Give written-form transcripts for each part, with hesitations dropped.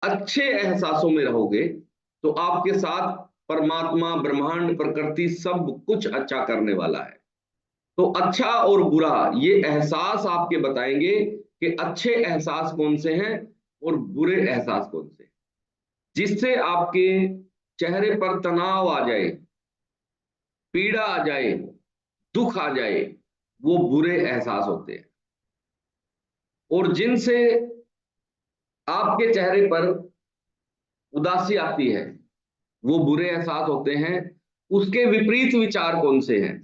अच्छे एहसासों में रहोगे तो आपके साथ परमात्मा, ब्रह्मांड, प्रकृति सब कुछ अच्छा करने वाला है। तो अच्छा और बुरा ये एहसास आपके बताएंगे कि अच्छे एहसास कौन से हैं और बुरे एहसास कौन से हैं। जिससे आपके चेहरे पर तनाव आ जाए, पीड़ा आ जाए, दुख आ जाए, वो बुरे एहसास होते हैं। और जिनसे आपके चेहरे पर उदासी आती है, वो बुरे एहसास होते हैं। उसके विपरीत विचार कौन से हैं?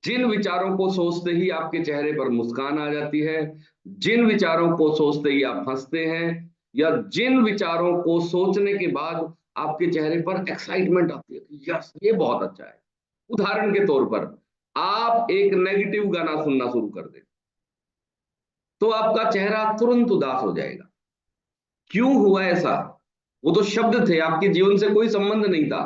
जिन विचारों को सोचते ही आपके चेहरे पर मुस्कान आ जाती है, जिन विचारों को सोचते ही आप हंसते हैं, या जिन विचारों को सोचने के बाद आपके चेहरे पर एक्साइटमेंट आती है, यस ये बहुत अच्छा है। उदाहरण के तौर पर आप एक नेगेटिव गाना सुनना शुरू कर दें तो आपका चेहरा तुरंत उदास हो जाएगा। क्यों हुआ ऐसा? वो तो शब्द थे, आपके जीवन से कोई संबंध नहीं था।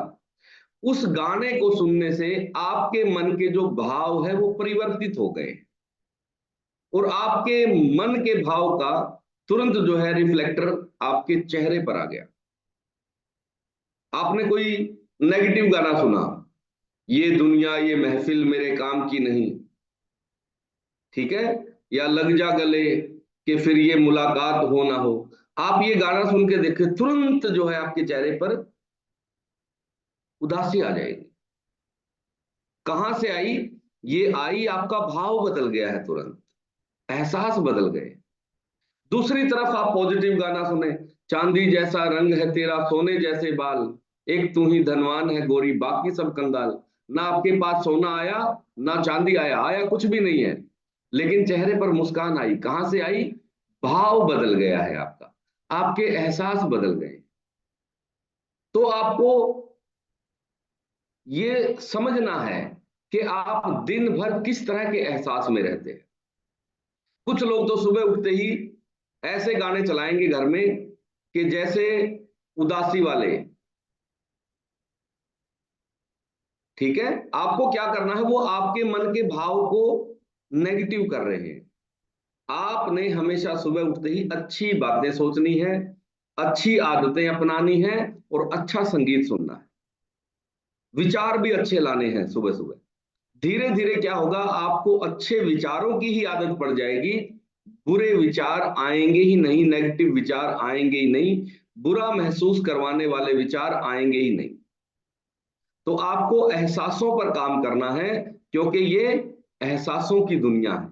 उस गाने को सुनने से आपके मन के जो भाव है वो परिवर्तित हो गए, और आपके मन के भाव का तुरंत जो है रिफ्लेक्टर आपके चेहरे पर आ गया। आपने कोई नेगेटिव गाना सुना, ये दुनिया ये महफिल मेरे काम की नहीं, ठीक है, या लग जा गले कि फिर ये मुलाकात हो ना हो। आप ये गाना सुन के देखे, तुरंत जो है आपके चेहरे पर उदासी आ जाएगी। कहां से आई? ये आई, आपका भाव बदल गया है, तुरंत एहसास बदल गए। दूसरी तरफ आप पॉजिटिव गाना सुने, चांदी जैसा रंग है तेरा सोने जैसे बाल, एक तू ही धनवान है गोरी बाकी सब कंगाल। ना आपके पास सोना आया, ना चांदी आया, आया कुछ भी नहीं है, लेकिन चेहरे पर मुस्कान आई। कहां से आई? भाव बदल गया है आपका, आपके एहसास बदल गए। तो आपको ये समझना है कि आप दिन भर किस तरह के एहसास में रहते हैं। कुछ लोग तो सुबह उठते ही ऐसे गाने चलाएंगे घर में कि जैसे उदासी वाले, ठीक है। आपको क्या करना है, वो आपके मन के भाव को नेगेटिव कर रहे हैं। आपने हमेशा सुबह उठते ही अच्छी बातें सोचनी है, अच्छी आदतें अपनानी है, और अच्छा संगीत सुनना है। विचार भी अच्छे लाने हैं सुबह सुबह। धीरे धीरे क्या होगा, आपको अच्छे विचारों की ही आदत पड़ जाएगी। बुरे विचार आएंगे ही नहीं, नेगेटिव विचार आएंगे ही नहीं, बुरा महसूस करवाने वाले विचार आएंगे ही नहीं। तो आपको एहसासों पर काम करना है, क्योंकि ये एहसासों की दुनिया है।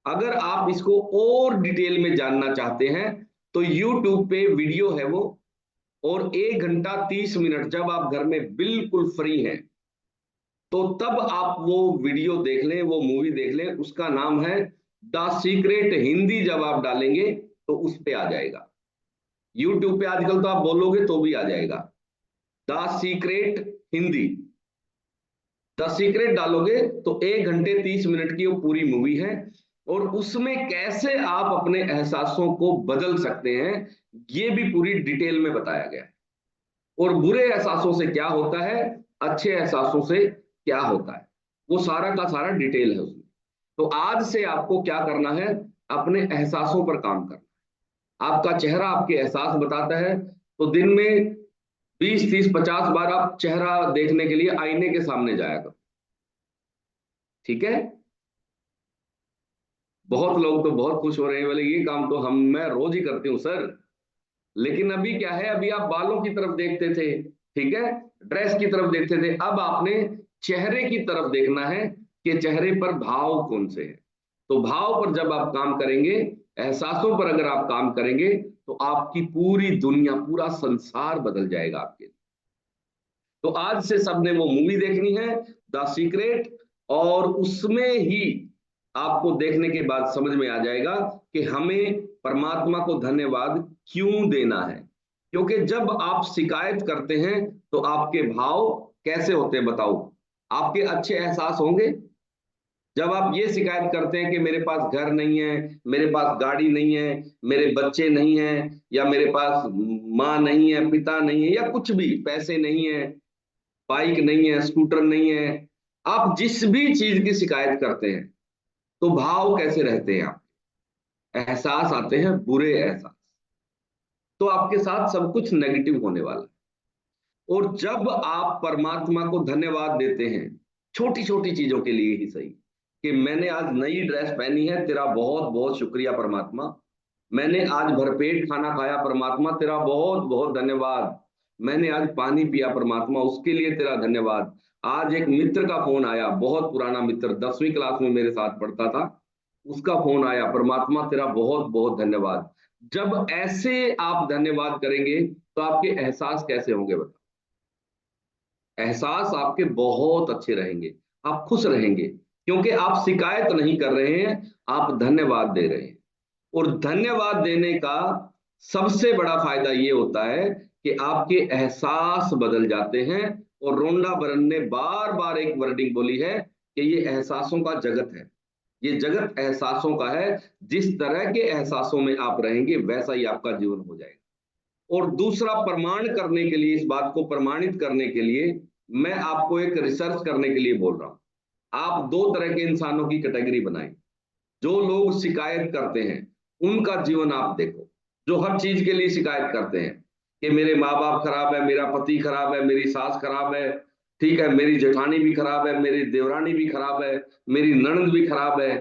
अगर आप इसको और डिटेल में जानना चाहते हैं तो YouTube पे वीडियो है वो, और 1 घंटा 30 मिनट जब आप घर में बिल्कुल फ्री हैं तो तब आप वो वीडियो देख लें, वो मूवी देख लें। उसका नाम है द सीक्रेट। हिंदी जब आप डालेंगे तो उस पे आ जाएगा। यूट्यूब पे आजकल तो आप बोलोगे तो भी आ जाएगा, the secret Hindi. The secret डालोगे तो 1 घंटे 30 मिनट की वो पूरी मूवी है, और उसमें कैसे आप अपने एहसासों को बदल सकते हैं ये भी पूरी डिटेल में बताया गया है। और बुरे एहसासों से क्या होता है, अच्छे एहसासों से क्या होता है, वो सारा का सारा डिटेल है उसमें। तो आज से आपको क्या करना है, अपने एहसासों पर काम करना है। आपका चेहरा आपके एहसास बताता है, तो दिन में 20 30 50 बार आप चेहरा देखने के लिए आईने के सामने जाया करो, ठीक है। बहुत लोग तो बहुत खुश हो रहे हैं, बोले ये काम तो हम मैं रोज ही करती हूँ सर। लेकिन अभी क्या है, अभी आप बालों की तरफ देखते थे, ठीक है, ड्रेस की तरफ देखते थे, अब आपने चेहरे की तरफ देखना है कि चेहरे पर भाव कौन से हैं। तो भाव पर जब आप काम करेंगे, एहसासों पर अगर आप काम करेंगे, तो आपकी पूरी दुनिया, पूरा संसार बदल जाएगा आपके। तो आज से सबने वो मूवी देखनी है, द सीक्रेट, और उसमें ही आपको देखने के बाद समझ में आ जाएगा कि हमें परमात्मा को धन्यवाद क्यों देना है। क्योंकि जब आप शिकायत करते हैं तो आपके भाव कैसे होते हैं बताओ? आपके अच्छे एहसास होंगे। जब आप ये शिकायत करते हैं कि मेरे पास घर नहीं है, मेरे पास गाड़ी नहीं है, मेरे बच्चे नहीं है, या मेरे पास माँ नहीं है, पिता नहीं है, या कुछ भी, पैसे नहीं है, बाइक नहीं है, स्कूटर नहीं है, आप जिस भी चीज की शिकायत करते हैं तो भाव कैसे रहते हैं? आप एहसास आते हैं बुरे एहसास। तो आपके साथ सब कुछ नेगेटिव होने वाला है। और जब आप परमात्मा को धन्यवाद देते हैं, छोटी छोटी चीजों के लिए ही सही, कि मैंने आज नई ड्रेस पहनी है, तेरा बहुत बहुत शुक्रिया परमात्मा। मैंने आज भरपेट खाना खाया परमात्मा, तेरा बहुत बहुत धन्यवाद। मैंने आज पानी पिया परमात्मा, उसके लिए तेरा धन्यवाद। आज एक मित्र का फोन आया, बहुत पुराना मित्र, 10वीं क्लास में मेरे साथ पढ़ता था, उसका फोन आया, परमात्मा तेरा बहुत बहुत धन्यवाद। जब ऐसे आप धन्यवाद करेंगे तो आपके एहसास कैसे होंगे बताओ? एहसास आपके बहुत अच्छे रहेंगे, आप खुश रहेंगे, क्योंकि आप शिकायत नहीं कर रहे हैं, आप धन्यवाद दे रहे हैं। और धन्यवाद देने का सबसे बड़ा फायदा ये होता है कि आपके एहसास बदल जाते हैं। और रोंडा बरन ने बार बार एक वर्डिंग बोली है कि ये एहसासों का जगत है, ये जगत एहसासों का है। जिस तरह के एहसासों में आप रहेंगे वैसा ही आपका जीवन हो जाएगा। और दूसरा, प्रमाण करने के लिए, इस बात को प्रमाणित करने के लिए मैं आपको एक रिसर्च करने के लिए बोल रहा हूं। आप दो तरह के इंसानों की कैटेगरी बनाएं। जो लोग शिकायत करते हैं उनका जीवन आप देखो, जो हर चीज के लिए शिकायत करते हैं कि मेरे माँ बाप खराब है, मेरा पति खराब है, मेरी सास खराब है, ठीक है, मेरी जेठानी भी खराब है, मेरी देवरानी भी खराब है, मेरी ननद भी खराब है,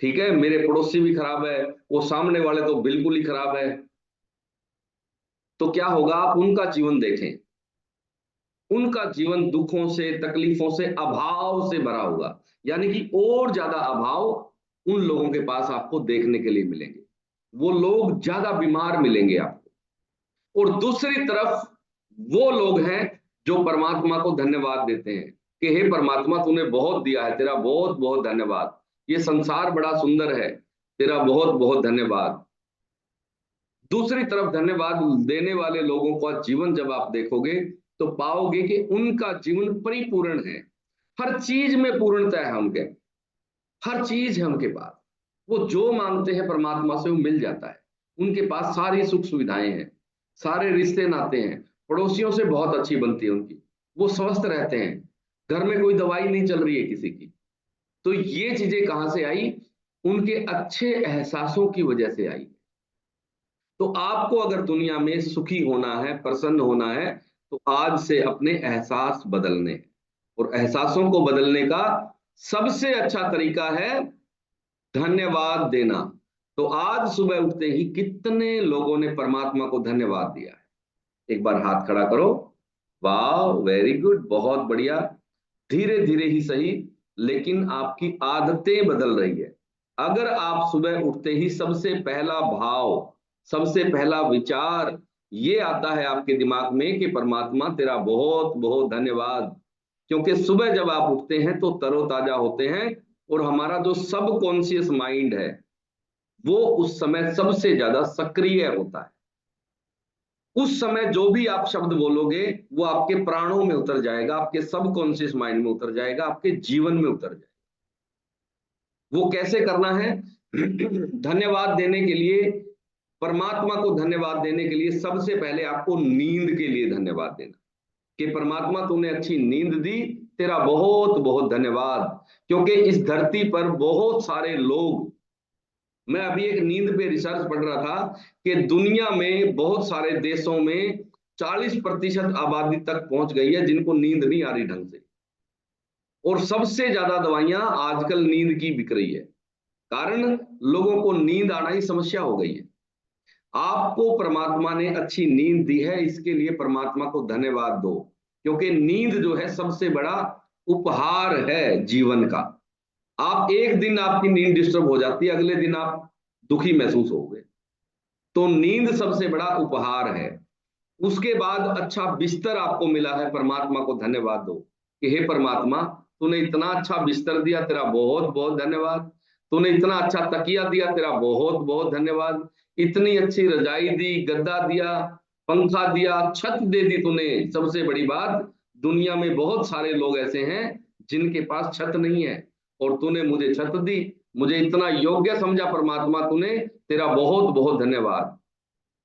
ठीक है, मेरे पड़ोसी भी खराब है, वो सामने वाले तो बिल्कुल ही खराब है। तो क्या होगा, आप उनका जीवन देखें, उनका जीवन दुखों से, तकलीफों से, अभाव से भरा होगा। यानी कि और ज्यादा अभाव उन लोगों के पास आपको देखने के लिए मिलेंगे, वो लोग ज्यादा बीमार मिलेंगे आपको। और दूसरी तरफ वो लोग हैं जो परमात्मा को धन्यवाद देते हैं कि हे परमात्मा तूने बहुत दिया है, तेरा बहुत बहुत धन्यवाद, ये संसार बड़ा सुंदर है, तेरा बहुत बहुत धन्यवाद। दूसरी तरफ धन्यवाद देने वाले लोगों का जीवन जब आप देखोगे तो पाओगे कि उनका जीवन परिपूर्ण है, हर चीज में पूर्णता है उनके, हर चीज है उनके पास, वो जो मांगते हैं परमात्मा से वो मिल जाता है। उनके पास सारी सुख सुविधाएं हैं, सारे रिश्ते नाते हैं, पड़ोसियों से बहुत अच्छी बनती है उनकी, वो स्वस्थ रहते हैं, घर में कोई दवाई नहीं चल रही है किसी की। तो ये चीजें कहां से आई? उनके अच्छे एहसासों की वजह से आई। तो आपको अगर दुनिया में सुखी होना है, प्रसन्न होना है, तो आज से अपने एहसास बदलने हैं। और एहसासों को बदलने का सबसे अच्छा तरीका है धन्यवाद देना। तो आज सुबह उठते ही कितने लोगों ने परमात्मा को धन्यवाद दिया है? एक बार हाथ खड़ा करो। वाह, वेरी गुड, बहुत बढ़िया। धीरे धीरे ही सही, लेकिन आपकी आदतें बदल रही है। अगर आप सुबह उठते ही सबसे पहला भाव, सबसे पहला विचार ये आता है आपके दिमाग में कि परमात्मा तेरा बहुत बहुत धन्यवाद, क्योंकि सुबह जब आप उठते हैं तो तरोताजा होते हैं, और हमारा जो सब कॉन्शियस माइंड है वो उस समय सबसे ज्यादा सक्रिय होता है। उस समय जो भी आप शब्द बोलोगे वो आपके प्राणों में उतर जाएगा, आपके सब कॉन्शियस माइंड में उतर जाएगा, आपके जीवन में उतर जाएगा। वो कैसे करना है? धन्यवाद देने के लिए, परमात्मा को धन्यवाद देने के लिए सबसे पहले आपको नींद के लिए धन्यवाद देना, कि परमात्मा तूने अच्छी नींद दी, तेरा बहुत बहुत धन्यवाद। क्योंकि इस धरती पर बहुत सारे लोग, मैं अभी एक नींद पे रिसर्च पढ़ रहा था कि दुनिया में बहुत सारे देशों में 40% आबादी तक पहुंच गई है जिनको नींद नहीं आ रही ढंग से। और सबसे ज्यादा दवाइयां आजकल नींद की बिक रही है, कारण लोगों को नींद आना ही समस्या हो गई है। आपको परमात्मा ने अच्छी नींद दी है, इसके लिए परमात्मा को धन्यवाद दो, क्योंकि नींद जो है सबसे बड़ा उपहार है जीवन का। आप एक दिन आपकी नींद डिस्टर्ब हो जाती है, अगले दिन आप दुखी महसूस होगे। तो नींद सबसे बड़ा उपहार है। उसके बाद अच्छा बिस्तर आपको मिला है, परमात्मा को धन्यवाद दो कि हे परमात्मा तूने इतना अच्छा बिस्तर दिया, तेरा बहुत बहुत धन्यवाद। तूने इतना अच्छा तकिया दिया, तेरा बहुत बहुत धन्यवाद। इतनी अच्छी रजाई दी, गद्दा दिया, पंखा दिया, छत दे दी तूने। सबसे बड़ी बात, दुनिया में बहुत सारे लोग ऐसे हैं जिनके पास छत नहीं है, और तूने मुझे छत दी, मुझे इतना योग्य समझा परमात्मा तूने, तेरा बहुत बहुत धन्यवाद।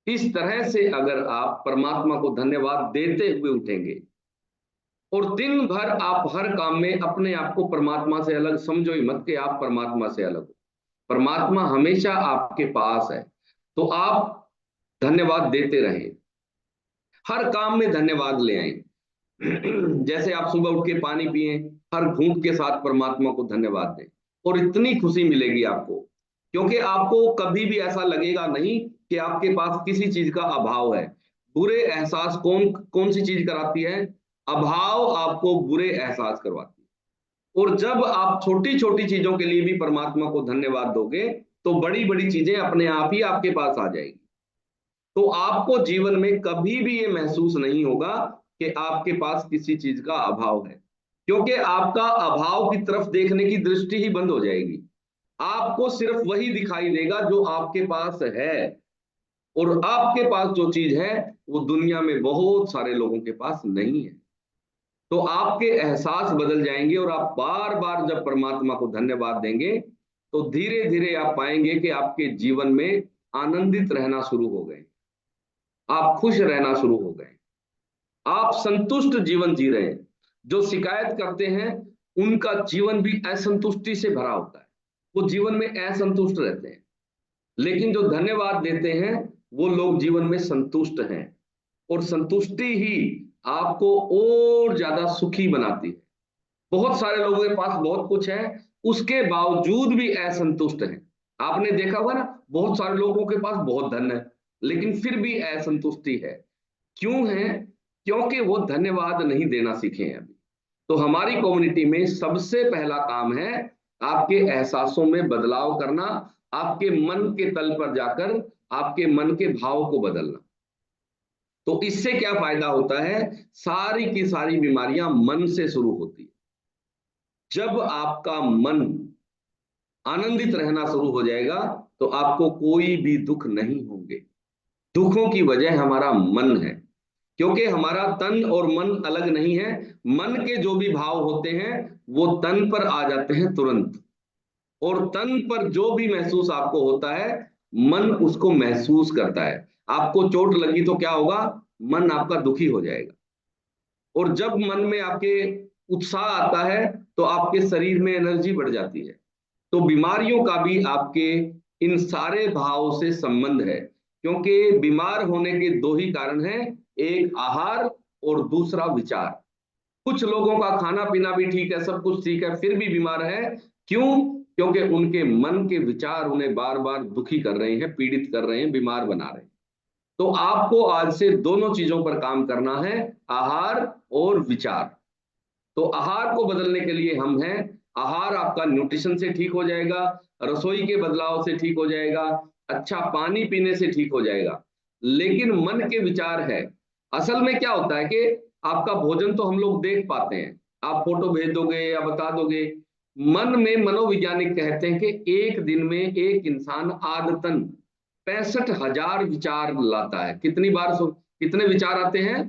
इस तरह से अगर आप परमात्मा को धन्यवाद देते हुए उठेंगे, और दिन भर आप हर काम में अपने आप को परमात्मा से अलग समझो ही मत कि आप परमात्मा से अलग हो, परमात्मा हमेशा आपके पास है। तो आप धन्यवाद देते रहें, हर काम में धन्यवाद ले आए। जैसे आप सुबह उठ के पानी पिए, हर घूंट के साथ परमात्मा को धन्यवाद दें, और इतनी खुशी मिलेगी आपको, क्योंकि आपको कभी भी ऐसा लगेगा नहीं कि आपके पास किसी चीज का अभाव है। बुरे एहसास कौन कौन सी चीज कराती है? अभाव आपको बुरे एहसास करवाती है। और जब आप छोटी छोटी चीजों के लिए भी परमात्मा को धन्यवाद दोगे, तो बड़ी बड़ी चीजें अपने आप ही आपके पास आ जाएगी। तो आपको जीवन में कभी भी ये महसूस नहीं होगा कि आपके पास किसी चीज का अभाव है, क्योंकि आपका अभाव की तरफ देखने की दृष्टि ही बंद हो जाएगी। आपको सिर्फ वही दिखाई देगा जो आपके पास है, और आपके पास जो चीज है वो दुनिया में बहुत सारे लोगों के पास नहीं है। तो आपके एहसास बदल जाएंगे, और आप बार बार जब परमात्मा को धन्यवाद देंगे, तो धीरे धीरे आप पाएंगे कि आपके जीवन में आनंदित रहना शुरू हो गए, आप खुश रहना शुरू हो गए, आप संतुष्ट जीवन जी रहे हैं। जो शिकायत करते हैं उनका जीवन भी असंतुष्टि से भरा होता है, वो जीवन में असंतुष्ट रहते हैं। लेकिन जो धन्यवाद देते हैं वो लोग जीवन में संतुष्ट हैं, और संतुष्टि ही आपको और ज्यादा सुखी बनाती है। बहुत सारे लोगों के पास बहुत कुछ है, उसके बावजूद भी असंतुष्ट हैं। आपने देखा होगा ना, बहुत सारे लोगों के पास बहुत धन है, लेकिन फिर भी असंतुष्टि है। क्यों है? क्योंकि वो धन्यवाद नहीं देना सीखे हैं अभी। तो हमारी कम्युनिटी में सबसे पहला काम है आपके एहसासों में बदलाव करना, आपके मन के तल पर जाकर आपके मन के भाव को बदलना। तो इससे क्या फायदा होता है? सारी की सारी बीमारियां मन से शुरू होती है। जब आपका मन आनंदित रहना शुरू हो जाएगा, तो आपको कोई भी दुख नहीं होंगे। दुखों की वजह हमारा मन है, क्योंकि हमारा तन और मन अलग नहीं है। मन के जो भी भाव होते हैं वो तन पर आ जाते हैं तुरंत, और तन पर जो भी महसूस आपको होता है, मन उसको महसूस करता है। आपको चोट लगी तो क्या होगा? मन आपका दुखी हो जाएगा। और जब मन में आपके उत्साह आता है, तो आपके शरीर में एनर्जी बढ़ जाती है। तो बीमारियों का भी आपके इन सारे भाव से संबंध है, क्योंकि बीमार होने के दो ही कारण हैं, एक आहार और दूसरा विचार। कुछ लोगों का खाना पीना भी ठीक है, सब कुछ ठीक है, फिर भी बीमार है। क्यों? क्योंकि उनके मन के विचार उन्हें बार बार दुखी कर रहे हैं, पीड़ित कर रहे हैं, बीमार बना रहे हैं। तो आपको आज से दोनों चीजों पर काम करना है, आहार और विचार। तो आहार को बदलने के लिए हम हैं। आहार आपका न्यूट्रिशन से ठीक हो जाएगा, रसोई के बदलाव से ठीक हो जाएगा, अच्छा पानी पीने से ठीक हो जाएगा। लेकिन मन के विचार है। असल में क्या होता है कि आपका भोजन तो हम लोग देख पाते हैं, आप फोटो भेज दोगे या बता दोगे। मन में मनोवैज्ञानिक कहते हैं कि एक दिन में एक इंसान आदतन 65,000 विचार लाता है। कितने विचार आते हैं?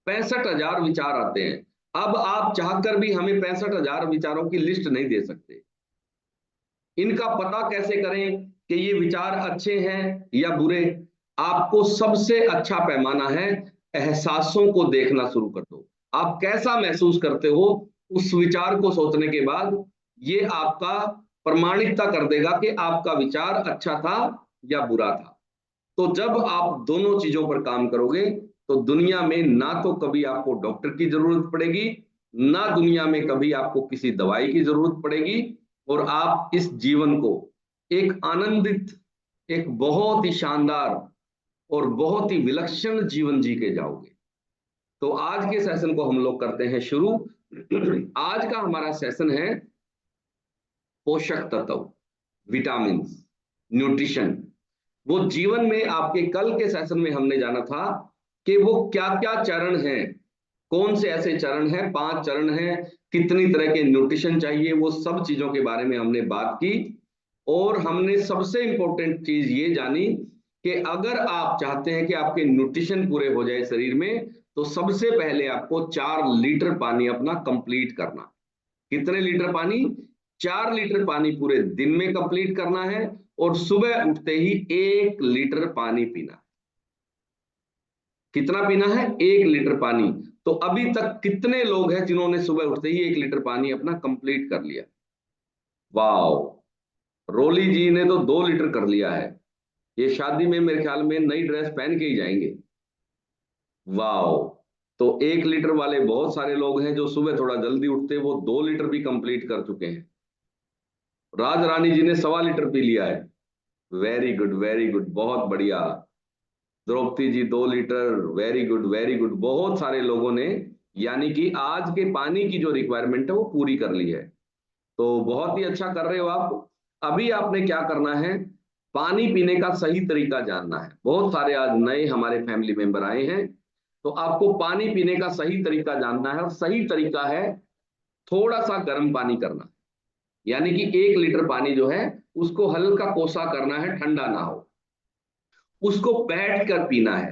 65,000 विचार आते हैं। अब आप चाहकर भी हमें 65,000 विचारों की लिस्ट नहीं दे सकते। इनका पता कैसे करें कि ये विचार अच्छे हैं या बुरे? आपको सबसे अच्छा पैमाना है, एहसासों को देखना शुरू कर दो। आप कैसा महसूस करते हो उस विचार को सोचने के बाद, ये आपका प्रमाणिकता कर देगा कि आपका विचार अच्छा था या बुरा था। तो जब आप दोनों चीजों पर काम करोगे, तो दुनिया में ना तो कभी आपको डॉक्टर की जरूरत पड़ेगी, ना दुनिया में कभी आपको किसी दवाई की जरूरत पड़ेगी, और आप इस जीवन को एक आनंदित, एक बहुत ही शानदार और बहुत ही विलक्षण जीवन जी के जाओगे। तो आज के सेशन को हम लोग करते हैं शुरू। आज का हमारा सेशन है पोषक तत्व, विटामिन, न्यूट्रिशन। वो जीवन में आपके कल के सेशन में हमने जाना था कि वो क्या क्या चरण हैं, कौन से ऐसे चरण हैं, 5 चरण हैं, कितनी तरह के न्यूट्रिशन चाहिए, वो सब चीजों के बारे में हमने बात की। और हमने सबसे इंपॉर्टेंट चीज ये जानी कि अगर आप चाहते हैं कि आपके न्यूट्रिशन पूरे हो जाए शरीर में, तो सबसे पहले आपको 4 लीटर पानी अपना कंप्लीट करना। कितने लीटर पानी? 4 लीटर पानी पूरे दिन में कंप्लीट करना है, और सुबह उठते ही 1 लीटर पानी पीना। कितना पीना है? 1 लीटर पानी। तो अभी तक कितने लोग हैं जिन्होंने सुबह उठते ही 1 लीटर पानी अपना कंप्लीट कर लिया? वाओ, रोली जी ने तो 2 लीटर कर लिया है। ये शादी में मेरे ख्याल में नई ड्रेस पहन के ही जाएंगे। वाओ। तो 1 लीटर वाले बहुत सारे लोग हैं जो सुबह थोड़ा जल्दी उठते, वो 2 लीटर भी कंप्लीट कर चुके हैं। राज रानी जी ने 1.25 लीटर पी लिया है। वेरी गुड, वेरी गुड, बहुत बढ़िया। Draupadi ji 2 litre. Very good, very good, बहुत सारे लोगों ने यानी कि आज के पानी की जो रिक्वायरमेंट है वो पूरी कर ली है। तो बहुत ही अच्छा कर रहे हो आप। अभी आपने क्या करना है, पानी पीने का सही तरीका जानना है। बहुत सारे आज नए हमारे फैमिली मेंबर आए हैं, तो आपको पानी पीने का सही तरीका जानना है। और सही तरीका है थोड़ा सा गर्म पानी करना, यानी कि 1 लीटर पानी जो है उसको हल्का कोसा करना है, ठंडा ना हो। उसको बैठ कर पीना है,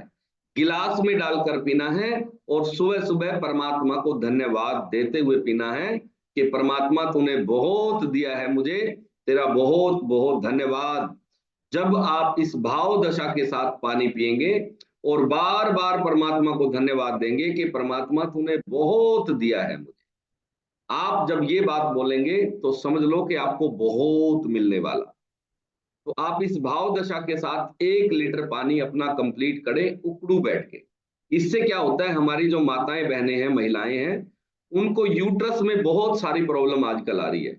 गिलास में डालकर पीना है। और सुबह सुबह परमात्मा को धन्यवाद देते हुए पीना है कि परमात्मा तूने बहुत दिया है मुझे, तेरा बहुत बहुत धन्यवाद। जब आप इस भाव दशा के साथ पानी पिएंगे और बार बार परमात्मा को धन्यवाद देंगे कि परमात्मा तूने बहुत दिया है मुझे, आप जब ये बात बोलेंगे तो समझ लो कि आपको बहुत मिलने वाला। तो आप इस भाव दशा के साथ 1 लीटर पानी अपना कंप्लीट करें उकड़ू बैठ के। इससे क्या होता है, हमारी जो माताएं बहनें हैं, महिलाएं हैं, उनको यूट्रस में बहुत सारी प्रॉब्लम आजकल आ रही है,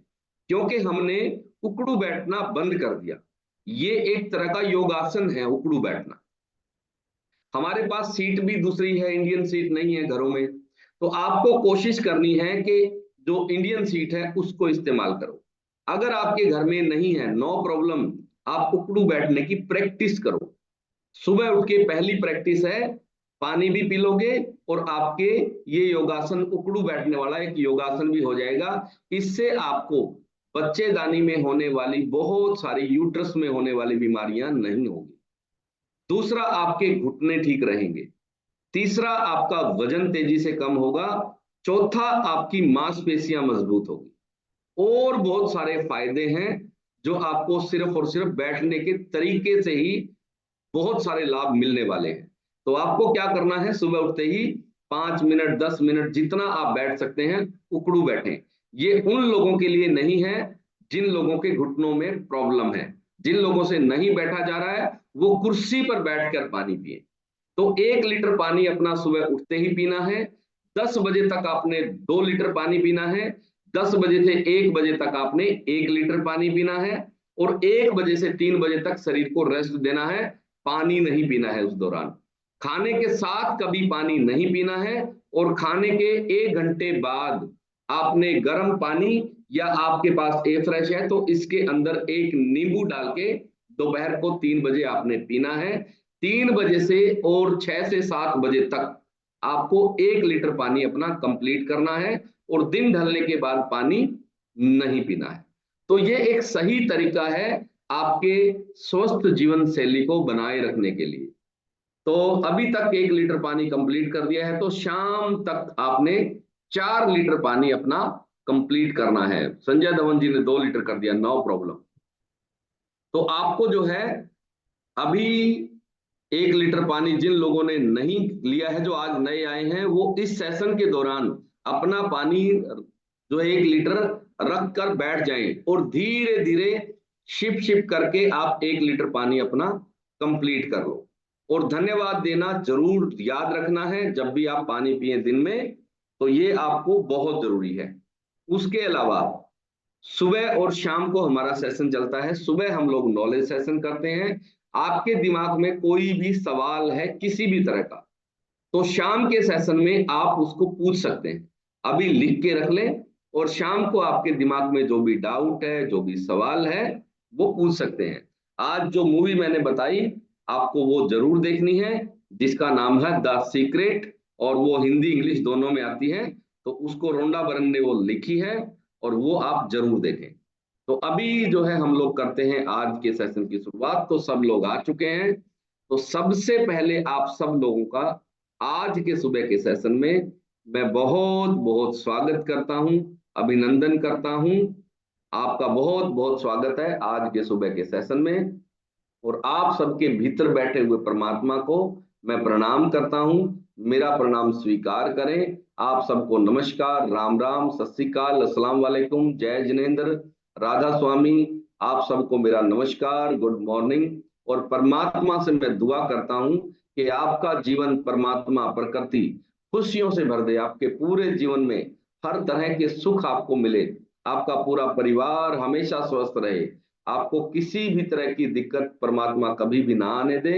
क्योंकि हमने उकड़ू बैठना बंद कर दिया। ये एक तरह का योगासन है उकड़ू बैठना। हमारे पास सीट भी दूसरी है, इंडियन सीट नहीं है घरों में, तो आपको कोशिश करनी है कि जो इंडियन सीट है उसको इस्तेमाल करो। अगर आपके घर में नहीं है, नो प्रॉब्लम, आप उकड़ू बैठने की प्रैक्टिस करो। सुबह उठ के पहली प्रैक्टिस है, पानी भी पी लोगे और आपके ये योगासन उकड़ू बैठने वाला एक योगासन भी हो जाएगा। इससे आपको बच्चेदानी में होने वाली बहुत सारी यूट्रस में होने वाली बीमारियां नहीं होगी। दूसरा, आपके घुटने ठीक रहेंगे। तीसरा, आपका वजन तेजी से कम होगा। चौथा, आपकी मांसपेशियां मजबूत होगी। और बहुत सारे फायदे हैं जो आपको सिर्फ और सिर्फ बैठने के तरीके से ही बहुत सारे लाभ मिलने वाले हैं। तो आपको क्या करना है, सुबह उठते ही 5 मिनट 10 मिनट जितना आप बैठ सकते हैं उकड़ू बैठें। ये उन लोगों के लिए नहीं है जिन लोगों के घुटनों में प्रॉब्लम है। जिन लोगों से नहीं बैठा जा रहा है वो कुर्सी पर बैठकर पानी पिए। तो 1 लीटर पानी अपना सुबह उठते ही पीना है। 10 बजे तक आपने 2 लीटर पानी पीना है। 10 बजे से 1 बजे तक आपने 1 लीटर पानी पीना है। और 1 बजे से 3 बजे तक शरीर को रेस्ट देना है, पानी नहीं पीना है उस दौरान। खाने के साथ कभी पानी नहीं पीना है। और खाने के 1 घंटे बाद आपने गर्म पानी, या आपके पास ए फ्रेश है तो इसके अंदर एक नींबू डाल के दोपहर को 3 बजे आपने पीना है। 3 बजे से और 6 से 7 बजे तक आपको 1 लीटर पानी अपना कंप्लीट करना है। और दिन ढलने के बाद पानी नहीं पीना है। तो ये एक सही तरीका है आपके स्वस्थ जीवन शैली को बनाए रखने के लिए। तो अभी तक 1 लीटर पानी कंप्लीट कर दिया है, तो शाम तक आपने 4 लीटर पानी अपना कंप्लीट करना है। संजय धवन जी ने 2 लीटर कर दिया, नो प्रॉब्लम। तो आपको जो है अभी 1 लीटर पानी जिन लोगों ने नहीं लिया है, जो आज नए आए हैं, वो इस सेशन के दौरान अपना पानी जो है 1 लीटर रख कर बैठ जाएं और धीरे धीरे शिप शिप करके आप 1 लीटर पानी अपना कंप्लीट कर लो। और धन्यवाद देना जरूर याद रखना है जब भी आप पानी पिए दिन में, तो ये आपको बहुत जरूरी है। उसके अलावा सुबह और शाम को हमारा सेशन चलता है। सुबह हम लोग नॉलेज सेशन करते हैं। आपके दिमाग में कोई भी सवाल है किसी भी तरह का, तो शाम के सेशन में आप उसको पूछ सकते हैं। अभी लिख के रख लें और शाम को आपके दिमाग में जो भी डाउट है, जो भी सवाल है, वो पूछ सकते हैं। आज जो मूवी मैंने बताई आपको वो जरूर देखनी है, जिसका नाम है द सीक्रेट, और वो हिंदी इंग्लिश दोनों में आती है। तो उसको रोंडा बरन ने वो लिखी है और वो आप जरूर देखें। तो अभी जो है हम लोग करते हैं आज के सेशन की शुरुआत। तो सब लोग आ चुके हैं, तो सबसे पहले आप सब लोगों का आज के सुबह के सेशन में मैं बहुत बहुत स्वागत करता हूं, अभिनंदन करता हूं। आपका बहुत बहुत स्वागत है आज के सुबह के सेशन में। और आप सबके भीतर बैठे हुए परमात्मा को मैं प्रणाम करता हूं। मेरा प्रणाम स्वीकार करें। आप सबको नमस्कार, राम राम, सत श्री अकाल, अस्सलाम वालेकुम, जय जिनेंद्र, राधा स्वामी। आप सबको मेरा नमस्कार, गुड मॉर्निंग। और परमात्मा से मैं दुआ करता हूं कि आपका जीवन परमात्मा प्रकृति खुशियों से भर दे, आपके पूरे जीवन में हर तरह के सुख आपको मिले, आपका पूरा परिवार हमेशा स्वस्थ रहे, आपको किसी भी तरह की दिक्कत परमात्मा कभी भी ना आने दे,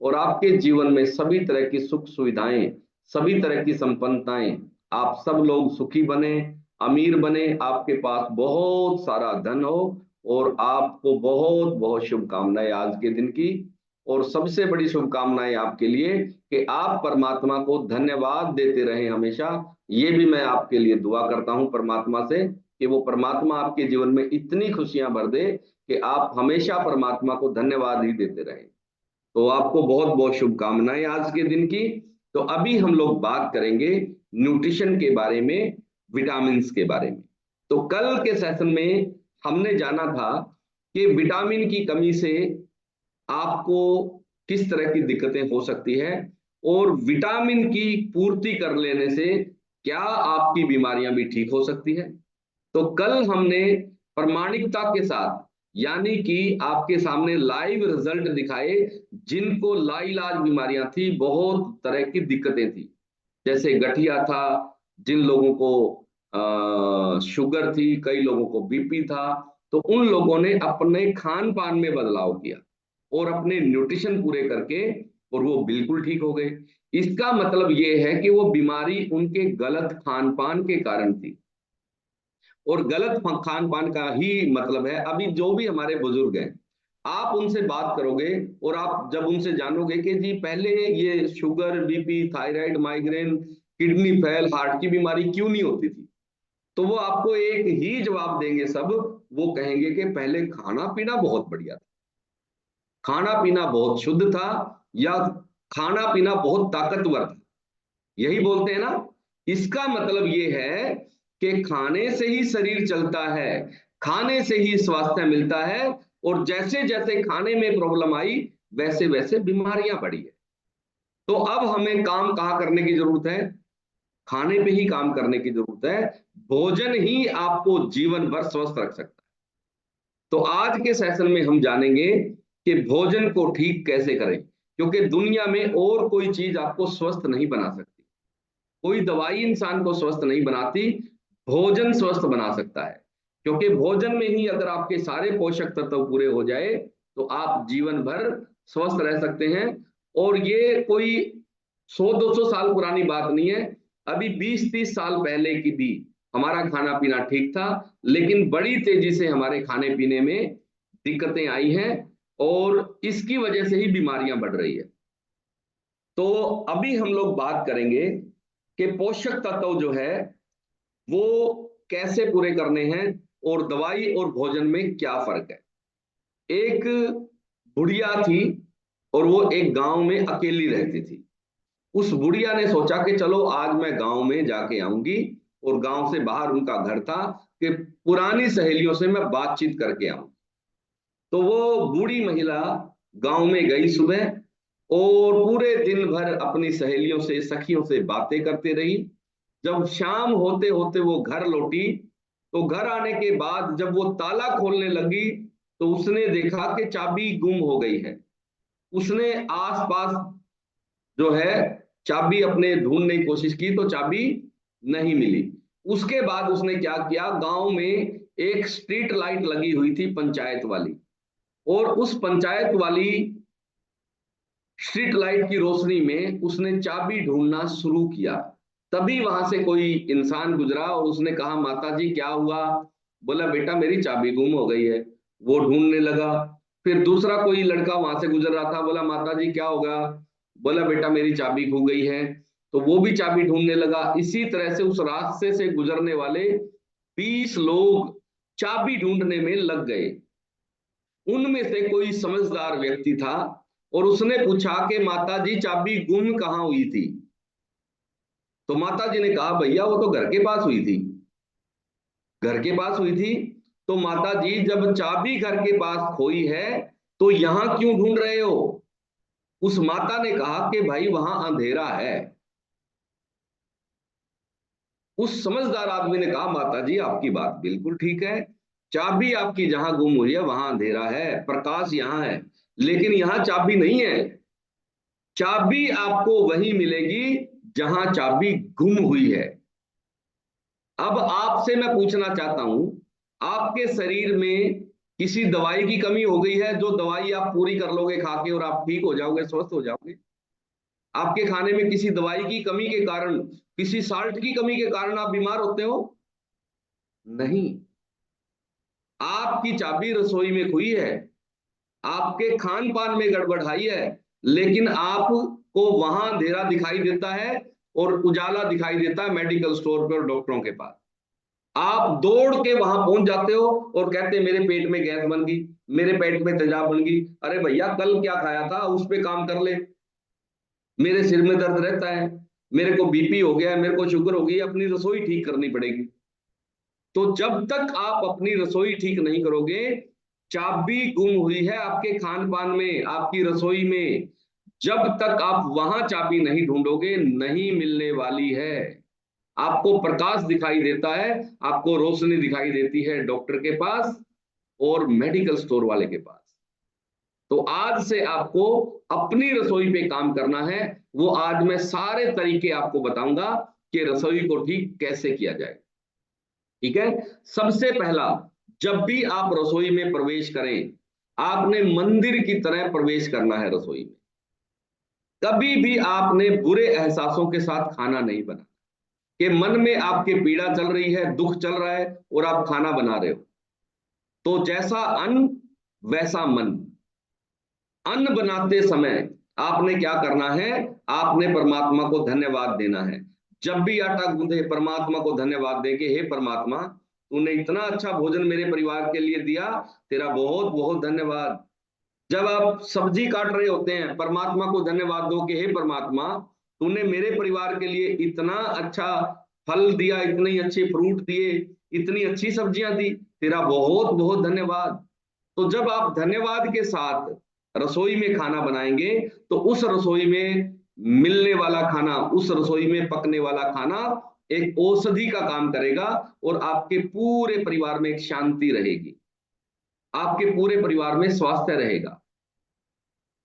और आपके जीवन में सभी तरह की सुख सुविधाएं, सभी तरह की संपन्नताएं, आप सब लोग सुखी बने, अमीर बने, आपके पास बहुत सारा धन हो, और आपको बहुत बहुत शुभकामनाएं आज के दिन की। और सबसे बड़ी शुभकामनाएं आपके लिए कि आप परमात्मा को धन्यवाद देते रहें हमेशा। ये भी मैं आपके लिए दुआ करता हूं परमात्मा से कि वो परमात्मा आपके जीवन में इतनी खुशियां भर दे कि आप हमेशा परमात्मा को धन्यवाद ही देते रहें। तो आपको बहुत बहुत शुभकामनाएं आज के दिन की। तो अभी हम लोग बात करेंगे न्यूट्रिशन के बारे में, विटामिन के बारे में। तो कल के सेशन में हमने जाना था कि विटामिन की कमी से आपको किस तरह की दिक्कतें हो सकती है, और विटामिन की पूर्ति कर लेने से क्या आपकी बीमारियां भी ठीक हो सकती है। तो कल हमने प्रामाणिकता के साथ, यानी कि आपके सामने लाइव रिजल्ट दिखाए, जिनको लाइलाज बीमारियां थी, बहुत तरह की दिक्कतें थी, जैसे गठिया था, जिन लोगों को शुगर थी, कई लोगों को बीपी था, तो उन लोगों ने अपने खान पान में बदलाव किया और अपने न्यूट्रिशन पूरे करके, और वो बिल्कुल ठीक हो गए। इसका मतलब ये है कि वो बीमारी उनके गलत खान पान के कारण थी, और गलत खान पान का ही मतलब है। अभी जो भी हमारे बुजुर्ग हैं, आप उनसे बात करोगे और आप जब उनसे जानोगे कि जी पहले ये sugar, BP, thyroid, migraine, kidney fail, heart की बीमारी क्यों नहीं होती थी, तो वो आपको एक ही जवाब देंगे सब। वो कहेंगे कि पहले खाना पीना बहुत बढ़िया था, खाना पीना बहुत शुद्ध था, या खाना पीना बहुत ताकतवर था, यही बोलते हैं ना। इसका मतलब ये है कि खाने से ही शरीर चलता है, खाने से ही स्वास्थ्य मिलता है, और जैसे जैसे खाने में प्रॉब्लम आई, वैसे वैसे बीमारियां बढ़ी है। तो अब हमें काम कहाँ करने की जरूरत है? खाने पे ही काम करने की जरूरत है। भोजन ही आपको जीवन भर स्वस्थ रख सकता है। तो आज के सेशन में हम जानेंगे कि भोजन को ठीक कैसे करें, क्योंकि दुनिया में और कोई चीज आपको स्वस्थ नहीं बना सकती, कोई दवाई इंसान को स्वस्थ नहीं बनाती, भोजन स्वस्थ बना सकता है। क्योंकि भोजन में ही अगर आपके सारे पोषक तत्व पूरे हो जाए, तो आप जीवन भर स्वस्थ रह सकते हैं। और ये कोई 100-200 साल पुरानी बात नहीं है, अभी 20-30 साल पहले की भी हमारा खाना पीना ठीक था, लेकिन बड़ी तेजी से हमारे खाने पीने में दिक्कतें आई हैं, और इसकी वजह से ही बीमारियां बढ़ रही है। तो अभी हम लोग बात करेंगे कि पोषक तत्व जो है वो कैसे पूरे करने हैं, और दवाई और भोजन में क्या फर्क है। एक बुढ़िया थी, और वो एक गांव में अकेली रहती थी। उस बुढ़िया ने सोचा कि चलो आज मैं गांव में जाके आऊंगी, और गांव से बाहर उनका घर था, कि पुरानी सहेलियों से मैं बातचीत करके आऊं। तो वो बूढ़ी महिला गांव में गई सुबह, और पूरे दिन भर अपनी सहेलियों से, सखियों से बातें करते रही। जब शाम होते होते वो घर लौटी, तो घर आने के बाद जब वो ताला खोलने लगी, तो उसने देखा कि चाबी गुम हो गई है। उसने आसपास जो है चाबी अपने ढूंढने की कोशिश की, तो चाबी नहीं मिली। उसके बाद उसने क्या किया, गांव में एक स्ट्रीट लाइट लगी हुई थी पंचायत वाली, और उस पंचायत वाली स्ट्रीट लाइट की रोशनी में उसने चाबी ढूंढना शुरू किया। तभी वहां से कोई इंसान गुजरा, और उसने कहा माता जी क्या हुआ? बोला बेटा मेरी चाबी गुम हो गई है। वो ढूंढने लगा। फिर दूसरा कोई लड़का वहां से गुजर रहा था, बोला माता जी क्या होगा? बोला बेटा मेरी चाबी खो गई है। तो वो भी चाबी ढूंढने लगा। इसी तरह से उस रास्ते से गुजरने वाले 20 लोग चाबी ढूंढने में लग गए। उनमें से कोई समझदार व्यक्ति था, और उसने पूछा कि माता जी चाबी गुम कहाँ हुई थी? तो माता जी ने कहा भैया वो तो घर के पास हुई थी। घर के पास हुई थी? तो माता जी जब चाबी घर के पास खोई है, तो यहां क्यों ढूंढ रहे हो? उस माता ने कहा कि भाई वहां अंधेरा है। उस समझदार आदमी ने कहा माता जी आपकी बात बिल्कुल ठीक है, चाबी आपकी जहां गुम हुई है वहां अंधेरा है, प्रकाश यहां है, लेकिन यहां चाबी नहीं है। चाबी आपको वहीं मिलेगी जहां चाबी गुम हुई है। अब आपसे मैं पूछना चाहता हूं, आपके शरीर में किसी दवाई की कमी हो गई है, जो दवाई आप पूरी कर लोगे खा के और आप ठीक हो जाओगे, स्वस्थ हो जाओगे? आपके खाने में किसी दवाई की कमी के कारण, किसी साल्ट की कमी के कारण आप बीमार होते हो? नहीं। आपकी चाबी रसोई में खुई है, आपके खान पान में गड़बड़ाई है, लेकिन आपको वहां अंधेरा दिखाई देता है और उजाला दिखाई देता है मेडिकल स्टोर पे और डॉक्टरों के पास। आप दौड़ के वहां पहुंच जाते हो और कहते हैं मेरे पेट में गैस बन गई, मेरे पेट में तेजाब बन गई। अरे भैया, कल क्या खाया था उस पे काम कर ले। मेरे सिर में दर्द रहता है, मेरे को बीपी हो गया है, मेरे को शुगर हो गई, अपनी रसोई ठीक करनी पड़ेगी। तो जब तक आप अपनी रसोई ठीक नहीं करोगे, चाबी गुम हुई है आपके खान पान में, आपकी रसोई में, जब तक आप वहां चाबी नहीं ढूंढोगे नहीं मिलने वाली है। आपको प्रकाश दिखाई देता है, आपको रोशनी दिखाई देती है डॉक्टर के पास और मेडिकल स्टोर वाले के पास। तो आज से आपको अपनी रसोई पे काम करना है। वो आज मैं सारे तरीके आपको बताऊंगा कि रसोई को ठीक कैसे किया जाए। ठीक है। सबसे पहला, जब भी आप रसोई में प्रवेश करें, आपने मंदिर की तरह प्रवेश करना है रसोई में। कभी भी आपने बुरे एहसासों के साथ खाना नहीं बनाना, कि मन में आपके पीड़ा चल रही है, दुख चल रहा है और आप खाना बना रहे हो। तो जैसा अन्न वैसा मन। अन्न बनाते समय आपने क्या करना है? आपने परमात्मा को धन्यवाद देना है। जब भी आटा गूंदे परमात्मा को धन्यवाद दे के, हे परमात्मा, तूने इतना अच्छा भोजन मेरे परिवार के लिए दिया, तेरा बहुत बहुत धन्यवाद। जब आप सब्जी काट रहे होते हैं, परमात्मा को धन्यवाद दो कि हे परमात्मा, तूने मेरे परिवार के लिए इतना अच्छा फल दिया, इतनी अच्छे फ्रूट दिए, इतनी अच्छी सब्जियां दी, तेरा बहुत बहुत धन्यवाद। तो जब आप धन्यवाद के साथ रसोई में खाना बनाएंगे, तो उस रसोई में मिलने वाला खाना, उस रसोई में पकने वाला खाना एक औषधि का काम करेगा और आपके पूरे परिवार में एक शांति रहेगी, आपके पूरे परिवार में स्वास्थ्य रहेगा।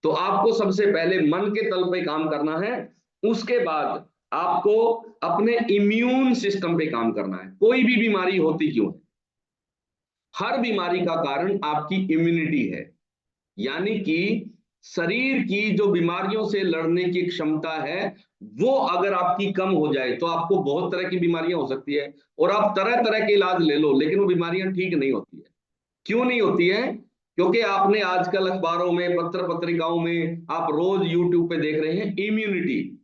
तो आपको सबसे पहले मन के तल पे काम करना है। उसके बाद आपको अपने इम्यून सिस्टम पे काम करना है। कोई भी बीमारी होती क्यों है? हर बीमारी का कारण आपकी इम्यूनिटी है। यानी कि शरीर की जो बीमारियों से लड़ने की क्षमता है, वो अगर आपकी कम हो जाए तो आपको बहुत तरह की बीमारियां हो सकती है, और आप तरह तरह के इलाज ले लो लेकिन वो बीमारियां ठीक नहीं होती है। क्यों नहीं होती है? क्योंकि आपने आजकल अखबारों में, पत्र पत्रिकाओं में, आप रोज यूट्यूब पे देख रहे हैं इम्यूनिटी।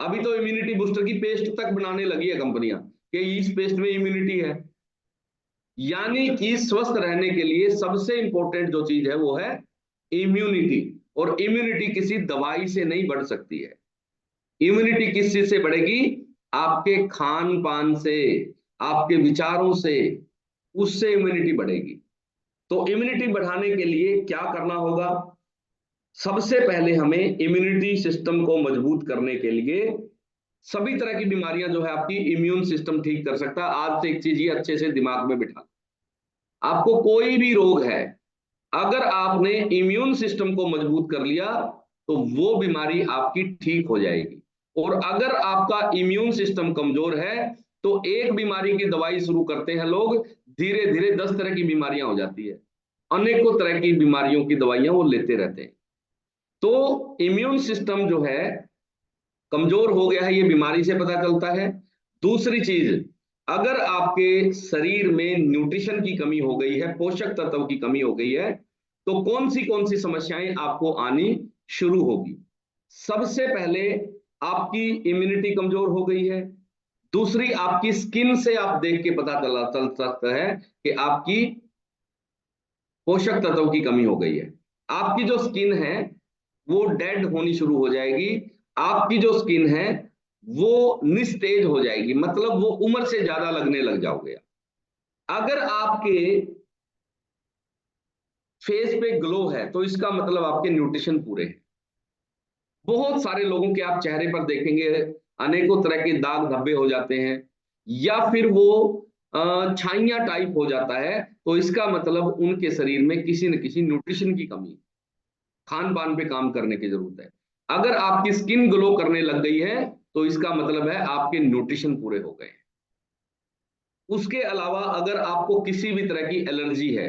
अभी तो इम्यूनिटी बूस्टर की पेस्ट तक बनाने लगी है कंपनियां कि इस पेस्ट में इम्यूनिटी है। यानी कि स्वस्थ रहने के लिए सबसे इंपॉर्टेंट जो चीज है वो है इम्यूनिटी। और इम्यूनिटी किसी दवाई से नहीं बढ़ सकती है। इम्यूनिटी किस चीज से बढ़ेगी? आपके खान पान से, आपके विचारों से, उससे इम्यूनिटी बढ़ेगी। तो इम्यूनिटी बढ़ाने के लिए क्या करना होगा? सबसे पहले हमें इम्यूनिटी सिस्टम को मजबूत करने के लिए, सभी तरह की बीमारियां जो है आपकी इम्यून सिस्टम ठीक कर सकता है। आज से एक चीज ये अच्छे से दिमाग में बिठा, आपको कोई भी रोग है, अगर आपने इम्यून सिस्टम को मजबूत कर लिया तो वो बीमारी आपकी ठीक हो जाएगी। और अगर आपका इम्यून सिस्टम कमजोर है तो एक बीमारी की दवाई शुरू करते हैं लोग, धीरे धीरे 10 तरह की बीमारियां हो जाती है। अनेकों तरह की बीमारियों की दवाइयां वो लेते रहते हैं। तो इम्यून सिस्टम जो है कमजोर हो गया है, ये बीमारी से पता चलता है। दूसरी चीज, अगर आपके शरीर में न्यूट्रिशन की कमी हो गई है, पोषक तत्व की कमी हो गई है, तो कौन सी समस्याएं आपको आनी शुरू होगी? सबसे पहले आपकी इम्यूनिटी कमजोर हो गई है। दूसरी, आपकी स्किन से आप देख के पता चल सकता है कि आपकी पोषक तत्व की कमी हो गई है। आपकी जो स्किन है वो डेड होनी शुरू हो जाएगी। आपकी जो स्किन है वो निस्तेज हो जाएगी, मतलब वो उम्र से ज्यादा लगने लग जाओगे। अगर आपके फेस पे ग्लो है तो इसका मतलब आपके न्यूट्रिशन पूरे हैं। बहुत सारे लोगों के आप चेहरे पर देखेंगे अनेकों तरह के दाग धब्बे हो जाते हैं, या फिर वो छाइयां टाइप हो जाता है, तो इसका मतलब उनके शरीर में किसी न किसी न्यूट्रिशन की कमी है। खान पान पे काम करने की जरूरत है। अगर आपकी स्किन ग्लो करने लग गई है तो इसका मतलब है आपके न्यूट्रिशन पूरे हो गए हैं। उसके अलावा अगर आपको किसी भी तरह की एलर्जी है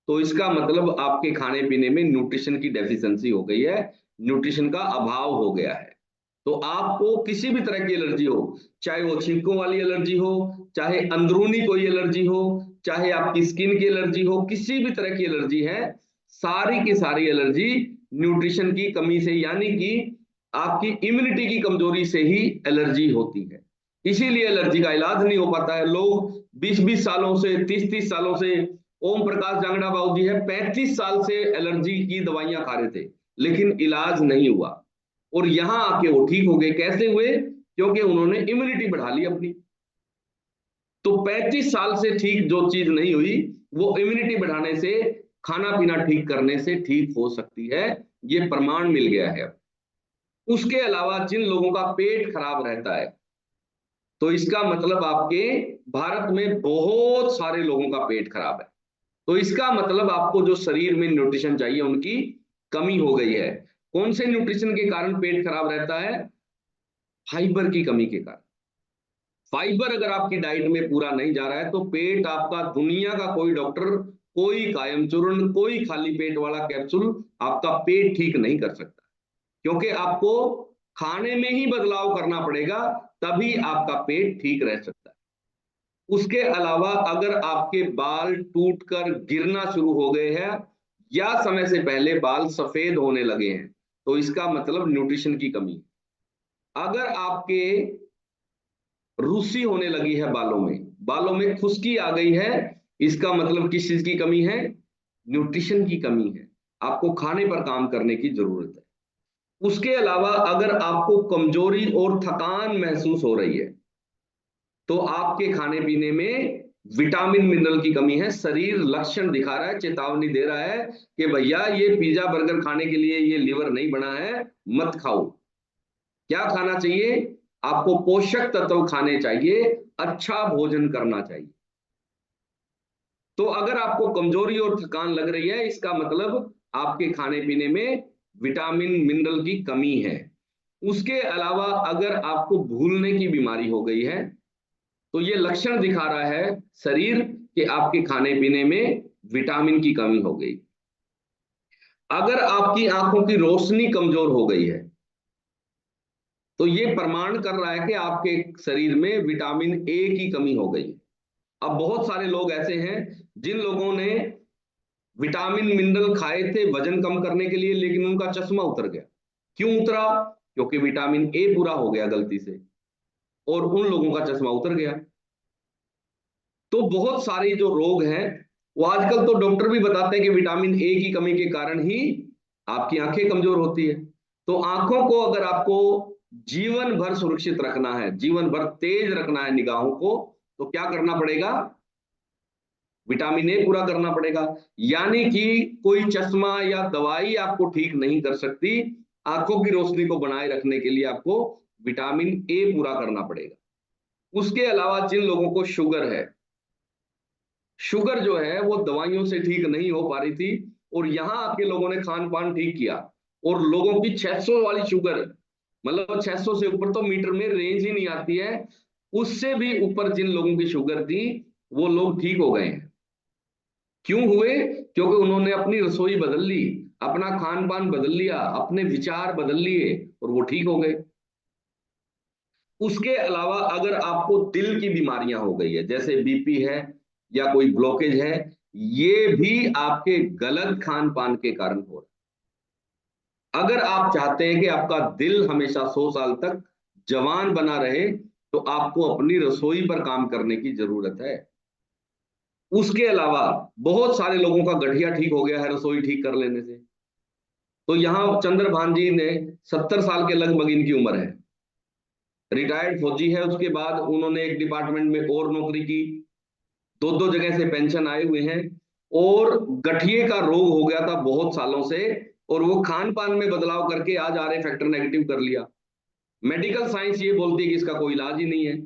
तो इसका मतलब आपके खाने पीने में न्यूट्रिशन की डेफिशिएंसी हो गई है, न्यूट्रिशन का अभाव हो गया है। तो आपको किसी भी तरह की एलर्जी हो, चाहे वो छींकों वाली एलर्जी हो, चाहे अंदरूनी कोई एलर्जी हो, चाहे आपकी स्किन की एलर्जी हो, किसी भी तरह की एलर्जी है, सारी की सारी एलर्जी न्यूट्रिशन की कमी से, यानी कि आपकी इम्यूनिटी की कमजोरी से ही एलर्जी होती है। इसीलिए एलर्जी का इलाज नहीं हो पाता है। लोग 20-20 सालों से, 30-30 सालों से, ओम प्रकाश जांगड़ा बाबू जी है 35 साल से एलर्जी की दवाइयां खा रहे थे, लेकिन इलाज नहीं हुआ। और यहां आके वो ठीक हो गए। कैसे हुए? क्योंकि उन्होंने इम्यूनिटी बढ़ा ली अपनी। तो 35 साल से ठीक जो चीज नहीं हुई, वो इम्यूनिटी बढ़ाने से, खाना पीना ठीक करने से ठीक हो सकती है। ये प्रमाण मिल गया है। उसके अलावा जिन लोगों का पेट खराब रहता है, तो इसका मतलब आपके भारत में बहुत सारे लोगों का पेट खराब है, तो इसका मतलब आपको जो शरीर में न्यूट्रिशन चाहिए उनकी कमी हो गई है। कौन से न्यूट्रिशन के कारण पेट खराब रहता है? फाइबर की कमी के कारण। फाइबर अगर आपकी डाइट में पूरा नहीं जा रहा है तो पेट आपका, दुनिया का कोई डॉक्टर, कोई कायम चूर्ण, कोई खाली पेट वाला कैप्सूल आपका पेट ठीक नहीं कर सकता, क्योंकि आपको खाने में ही बदलाव करना पड़ेगा, तभी आपका पेट ठीक रह सकता है। उसके अलावा अगर आपके बाल टूटकर गिरना शुरू हो गए हैं या समय से पहले बाल सफेद होने लगे हैं, तो इसका मतलब न्यूट्रिशन की कमी है। अगर आपके रुसी होने लगी है बालों में खुश्की आ गई है, इसका मतलब किस चीज की कमी है? न्यूट्रिशन की कमी है। आपको खाने पर काम करने की जरूरत है। उसके अलावा अगर आपको कमजोरी और थकान महसूस हो रही है, तो आपके खाने पीने में विटामिन मिनरल की कमी है। शरीर लक्षण दिखा रहा है, चेतावनी दे रहा है कि भैया ये पिज्जा बर्गर खाने के लिए ये लीवर नहीं बना है, मत खाओ। क्या खाना चाहिए? आपको पोषक तत्व खाने चाहिए, अच्छा भोजन करना चाहिए। तो अगर आपको कमजोरी और थकान लग रही है, इसका मतलब आपके खाने पीने में विटामिन मिनरल की कमी है। उसके अलावा अगर आपको भूलने की बीमारी हो गई है, तो ये लक्षण दिखा रहा है शरीर कि आपके खाने पीने में विटामिन की कमी हो गई। अगर आपकी आंखों की रोशनी कमजोर हो गई है, तो ये प्रमाण कर रहा है कि आपके शरीर में विटामिन ए की कमी हो गई। अब बहुत सारे लोग ऐसे हैं जिन लोगों ने विटामिन मिनरल खाए थे वजन कम करने के लिए, लेकिन उनका चश्मा उतर गया। क्यों उतरा? क्योंकि विटामिन ए पूरा हो गया गलती से, और उन लोगों का चश्मा उतर गया। तो बहुत सारे जो रोग हैं, वो आजकल तो डॉक्टर भी बताते हैं कि विटामिन ए की कमी के कारण ही आपकी आंखें कमजोर होती है। तो आंखों को अगर आपको जीवन भर सुरक्षित रखना है, जीवन भर तेज रखना है निगाहों को, तो क्या करना पड़ेगा? विटामिन ए पूरा करना पड़ेगा। यानी कि कोई चश्मा या दवाई आपको ठीक नहीं कर सकती। आंखों की रोशनी को बनाए रखने के लिए आपको विटामिन ए पूरा करना पड़ेगा। उसके अलावा जिन लोगों को शुगर है, शुगर जो है वो दवाइयों से ठीक नहीं हो पा रही थी, और यहां आपके लोगों ने खान पान ठीक किया, और लोगों की 600 वाली शुगर, मतलब 600 से ऊपर तो मीटर में रेंज ही नहीं आती है, उससे भी ऊपर जिन लोगों की शुगर थी वो लोग ठीक हो गए हैं। क्यों हुए? क्योंकि उन्होंने अपनी रसोई बदल ली, अपना खान पान बदल लिया, अपने विचार बदल लिए, और वो ठीक हो गए। उसके अलावा अगर आपको दिल की बीमारियां हो गई है, जैसे बीपी है या कोई ब्लॉकेज है, ये भी आपके गलत खान पान के कारण हो रहा है। अगर आप चाहते हैं कि आपका दिल हमेशा 100 साल तक जवान बना रहे, तो आपको अपनी रसोई पर काम करने की जरूरत है। उसके अलावा बहुत सारे लोगों का गठिया ठीक हो गया है रसोई ठीक कर लेने से। तो यहाँ चंद्रभान जी ने 70 साल के लगभग इनकी उम्र है, रिटायर्ड फौजी है। उसके बाद उन्होंने एक डिपार्टमेंट में और नौकरी की, दो दो जगह से पेंशन आए हुए हैं, और गठिए का रोग हो गया था बहुत सालों से, और वो खान पान में बदलाव करके आज आरए फैक्टर नेगेटिव कर लिया। मेडिकल साइंस ये बोलती है कि इसका कोई इलाज ही नहीं है,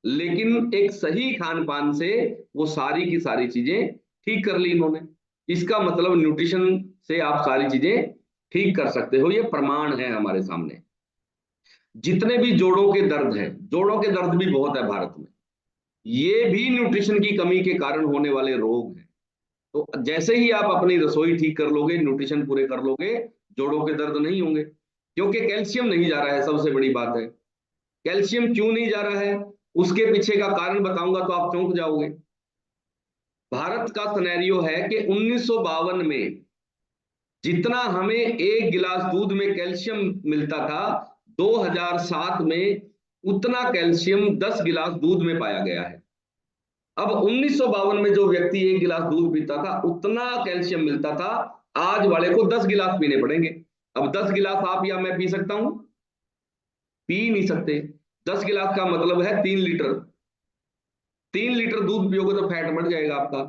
लेकिन एक सही खान पान से वो सारी की सारी चीजें ठीक कर ली इन्होंने। इसका मतलब न्यूट्रिशन से आप सारी चीजें ठीक कर सकते हो, ये प्रमाण है हमारे सामने। जितने भी जोड़ों के दर्द है, जोड़ों के दर्द भी बहुत है भारत में, ये भी न्यूट्रिशन की कमी के कारण होने वाले रोग हैं। तो जैसे ही आप अपनी रसोई ठीक कर लोगे, न्यूट्रिशन पूरे कर लोगे, जोड़ों के दर्द नहीं होंगे। क्योंकि कैल्शियम नहीं जा रहा है, सबसे बड़ी बात है। कैल्शियम क्यों नहीं जा रहा है, उसके पीछे का कारण बताऊंगा तो आप चौंक जाओगे। भारत का सिनेरियो है कि 1952 में जितना हमें एक गिलास दूध में कैल्शियम मिलता था, 2007 में उतना कैल्शियम 10 गिलास दूध में पाया गया है। अब 1952 में जो व्यक्ति एक गिलास दूध पीता था, उतना कैल्शियम मिलता था, आज वाले को 10 गिलास पीने पड़ेंगे। अब 10 गिलास आप या मैं पी सकता हूं? पी नहीं सकते। 10 गिलास का मतलब है 3 लीटर। 3 लीटर दूध पियोगे तो फैट बढ़ जाएगा आपका।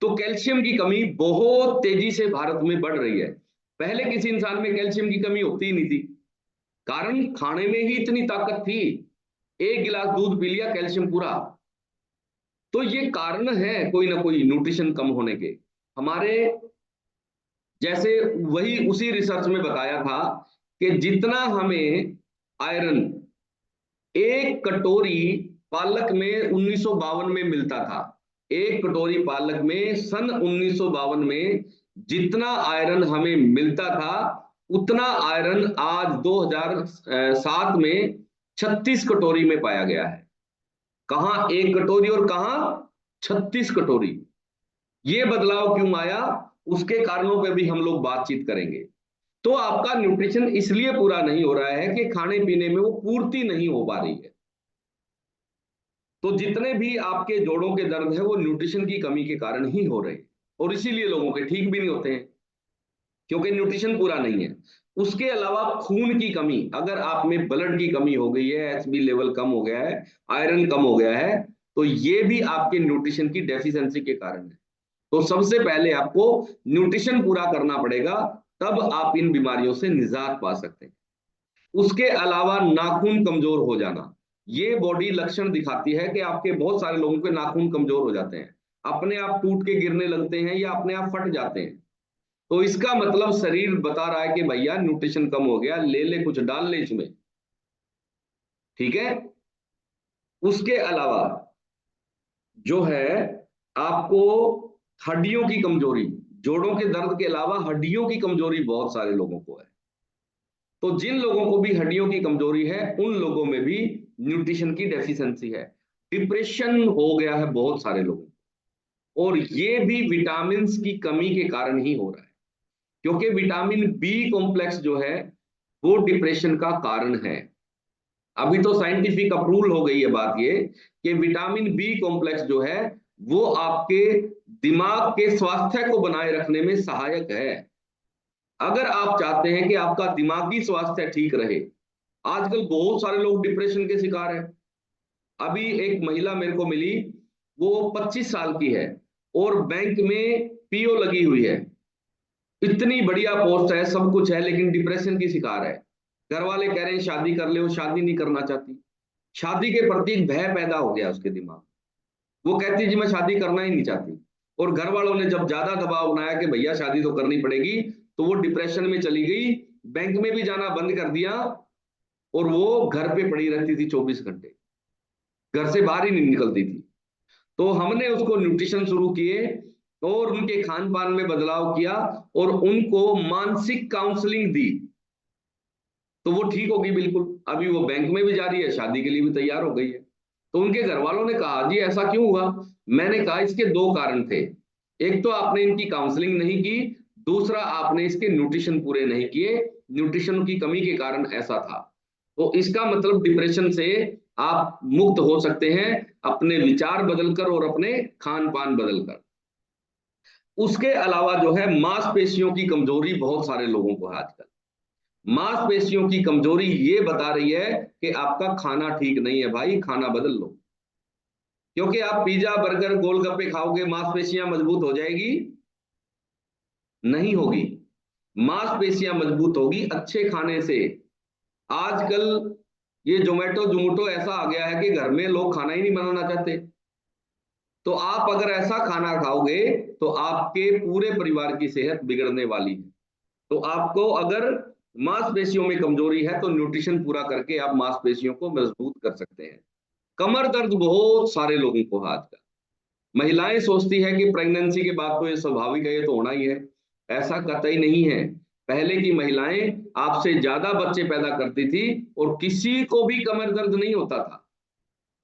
तो कैल्शियम की कमी बहुत तेजी से भारत में बढ़ रही है। पहले किसी इंसान में कैल्शियम की कमी होती ही नहीं थी, कारण खाने में ही इतनी ताकत थी। एक गिलास दूध पी लिया, कैल्शियम पूरा। तो ये कारण है कोई ना कोई न्यूट्रिशन कम होने के हमारे। जैसे वही उसी रिसर्च में बताया था कि जितना हमें आयरन एक कटोरी पालक में 1952 में मिलता था, एक कटोरी पालक में सन 1952 में जितना आयरन हमें मिलता था, उतना आयरन आज 2007 में 36 कटोरी में पाया गया है। कहां एक कटोरी और कहां 36 कटोरी। ये बदलाव क्यों आया, उसके कारणों पे भी हम लोग बातचीत करेंगे। तो आपका न्यूट्रिशन इसलिए पूरा नहीं हो रहा है कि खाने पीने में वो पूर्ति नहीं हो पा रही है। तो जितने भी आपके जोड़ों के दर्द है वो न्यूट्रिशन की कमी के कारण ही हो रहे हैं, और इसीलिए लोगों के ठीक भी नहीं होते हैं, क्योंकि न्यूट्रिशन पूरा नहीं है। उसके अलावा खून की कमी, अगर आप में ब्लड की कमी हो गई है, एचबी लेवल कम हो गया है, आयरन कम हो गया है, तो ये भी आपके न्यूट्रिशन की डेफिशिएंसी के कारण है। तो सबसे पहले आपको न्यूट्रिशन पूरा करना पड़ेगा, तब आप इन बीमारियों से निजात पा सकते हैं। उसके अलावा नाखून कमजोर हो जाना, ये बॉडी लक्षण दिखाती है कि आपके बहुत सारे लोगों के नाखून कमजोर हो जाते हैं, अपने आप टूट के गिरने लगते हैं या अपने आप फट जाते हैं। तो इसका मतलब शरीर बता रहा है कि भैया न्यूट्रिशन कम हो गया, ले ले कुछ डाल ले इसमें। ठीक है। उसके अलावा जो है आपको हड्डियों की कमजोरी, जोड़ों के दर्द के अलावा हड्डियों की कमजोरी बहुत सारे लोगों को है। तो जिन लोगों को भी हड्डियों की कमजोरी है, उन लोगों में भी न्यूट्रिशन की डेफिशिएंसी है। डिप्रेशन हो गया है बहुत सारे लोगों को, और ये भी विटामिन की कमी के कारण ही हो रहा है। क्योंकि विटामिन बी कॉम्प्लेक्स जो है वो डिप्रेशन का कारण है। अभी तो साइंटिफिक अप्रूवल हो गई है बात ये कि विटामिन बी कॉम्प्लेक्स जो है वो आपके दिमाग के स्वास्थ्य को बनाए रखने में सहायक है। अगर आप चाहते हैं कि आपका दिमागी स्वास्थ्य ठीक रहे, आजकल बहुत सारे लोग डिप्रेशन के शिकार हैं। अभी एक महिला मेरे को मिली, वो 25 साल की है और बैंक में पीओ लगी हुई है, इतनी बढ़िया पोस्ट है, सब कुछ है, लेकिन डिप्रेशन की शिकार है। घर वाले कह रहे हैं शादी कर ले, वो शादी नहीं करना चाहती। शादी के प्रति एक भय पैदा हो गया उसके दिमाग। वो कहती जी मैं शादी करना ही नहीं चाहती। और घर वालों ने जब ज्यादा दबाव बनाया कि भैया शादी तो करनी पड़ेगी, तो वो डिप्रेशन में चली गई, बैंक में भी जाना बंद कर दिया, और वो घर पे पड़ी रहती थी 24 घंटे, घर से बाहर ही नहीं निकलती थी। तो हमने उसको न्यूट्रिशन शुरू किए और उनके खान पान में बदलाव किया और उनको मानसिक काउंसलिंग दी, तो वो ठीक होगी बिल्कुल। अभी वो बैंक में भी जा रही है, शादी के लिए भी तैयार हो गई है। तो उनके घर वालों ने कहा जी ऐसा क्यों हुआ? मैंने कहा इसके दो कारण थे। एक तो आपने इनकी काउंसलिंग नहीं की, दूसरा आपने इसके न्यूट्रिशन पूरे नहीं किए, न्यूट्रिशन की कमी के कारण ऐसा था। तो इसका मतलब डिप्रेशन से आप मुक्त हो सकते हैं अपने विचार बदलकर और अपने खान पान बदलकर। उसके अलावा जो है मांसपेशियों की कमजोरी बहुत सारे लोगों को है आजकल। मांसपेशियों की कमजोरी ये बता रही है कि आपका खाना ठीक नहीं है भाई, खाना बदल लो। क्योंकि आप पिज्जा बर्गर गोलगप्पे खाओगे, मांसपेशियां मजबूत हो जाएगी? नहीं होगी। मांसपेशियां मजबूत होगी अच्छे खाने से। आजकल ये जोमेटो जोमेटो ऐसा आ गया है कि घर में लोग खाना ही नहीं बनाना चाहते। तो आप अगर ऐसा खाना खाओगे तो आपके पूरे परिवार की सेहत बिगड़ने वाली है। तो आपको अगर मांसपेशियों में कमजोरी है तो न्यूट्रिशन पूरा करके आप मांसपेशियों को मजबूत कर सकते हैं। कमर दर्द बहुत सारे लोगों को है आजकल। महिलाएं सोचती है कि प्रेगनेंसी के बाद तो ये स्वाभाविक है, ये तो होना ही है। ऐसा कतई नहीं है। पहले की महिलाएं आपसे ज्यादा बच्चे पैदा करती थी और किसी को भी कमर दर्द नहीं होता था।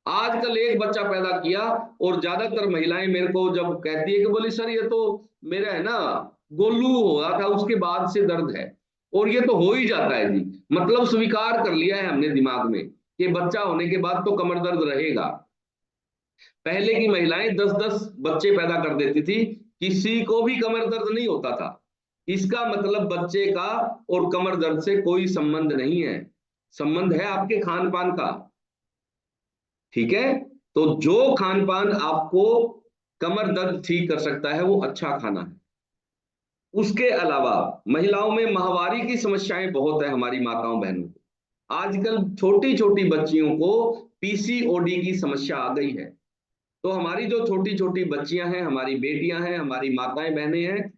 आजकल एक बच्चा पैदा किया और ज्यादातर महिलाएं मेरे को जब कहती है कि बोली सर ये तो मेरा है ना गोलू हुआ था उसके बाद से दर्द है, और ये तो हो ही जाता है जी। मतलब स्वीकार कर लिया है हमने दिमाग में कि बच्चा होने के बाद तो कमर दर्द रहेगा। पहले की महिलाएं 10-10 बच्चे पैदा कर देती थी, किसी को भी कमर दर्द नहीं होता था। इसका मतलब बच्चे का और कमर दर्द से कोई संबंध नहीं है, संबंध है आपके खान पान का। ठीक है, तो जो खान पान आपको कमर दर्द ठीक कर सकता है वो अच्छा खाना है। उसके अलावा महिलाओं में माहवारी की समस्याएं बहुत है, हमारी माताओं बहनों को आजकल छोटी छोटी बच्चियों को पीसीओडी की समस्या आ गई है। तो हमारी जो छोटी छोटी बच्चियां हैं, हमारी बेटियां हैं, हमारी माताएं बहनें हैं,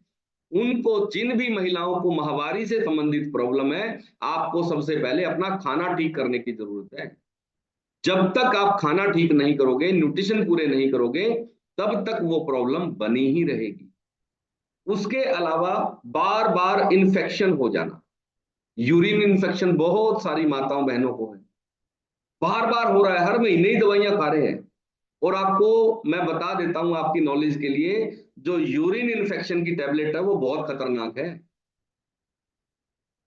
उनको जिन भी महिलाओं को माहवारी से संबंधित प्रॉब्लम है, आपको सबसे पहले अपना खाना ठीक करने की जरूरत है। जब तक आप खाना ठीक नहीं करोगे, न्यूट्रिशन पूरे नहीं करोगे, तब तक वो प्रॉब्लम बनी ही रहेगी। उसके अलावा बार बार इन्फेक्शन हो जाना, यूरिन इन्फेक्शन बहुत सारी माताओं बहनों को है, बार बार हो रहा है, हर महीने ही दवाइयां खा रहे हैं। और आपको मैं बता देता हूं आपकी नॉलेज के लिए, जो यूरिन इन्फेक्शन की टैबलेट है वो बहुत खतरनाक है।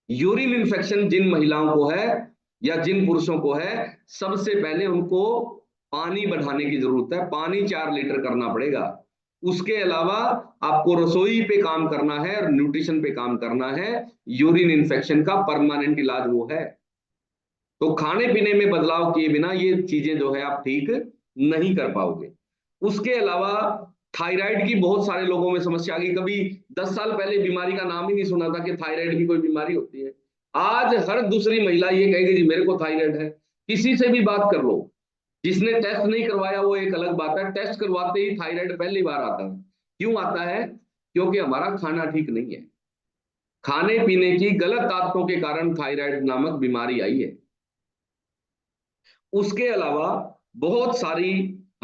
यूरिन इन्फेक्शन जिन महिलाओं को है या जिन पुरुषों को है, सबसे पहले उनको पानी बढ़ाने की जरूरत है, पानी 4 लीटर करना पड़ेगा। उसके अलावा आपको रसोई पे काम करना है और न्यूट्रिशन पे काम करना है। यूरिन इन्फेक्शन का परमानेंट इलाज वो है। तो खाने पीने में बदलाव किए बिना ये चीजें जो है आप ठीक नहीं कर पाओगे। उसके अलावा थायराइड की बहुत सारे लोगों में समस्या आ गई। कभी 10 साल पहले बीमारी का नाम ही नहीं सुना था कि थायराइड की कोई बीमारी होती है। आज हर दूसरी महिला ये कहेगी जी मेरे को थायराइड है। किसी से भी बात कर लो, जिसने टेस्ट नहीं करवाया वो एक अलग बात है, टेस्ट करवाते ही थायराइड पहली बार आता है। क्यों आता है? क्योंकि हमारा खाना ठीक नहीं है, खाने पीने की गलत आदतों के कारण थायराइड नामक बीमारी आई है। उसके अलावा बहुत सारी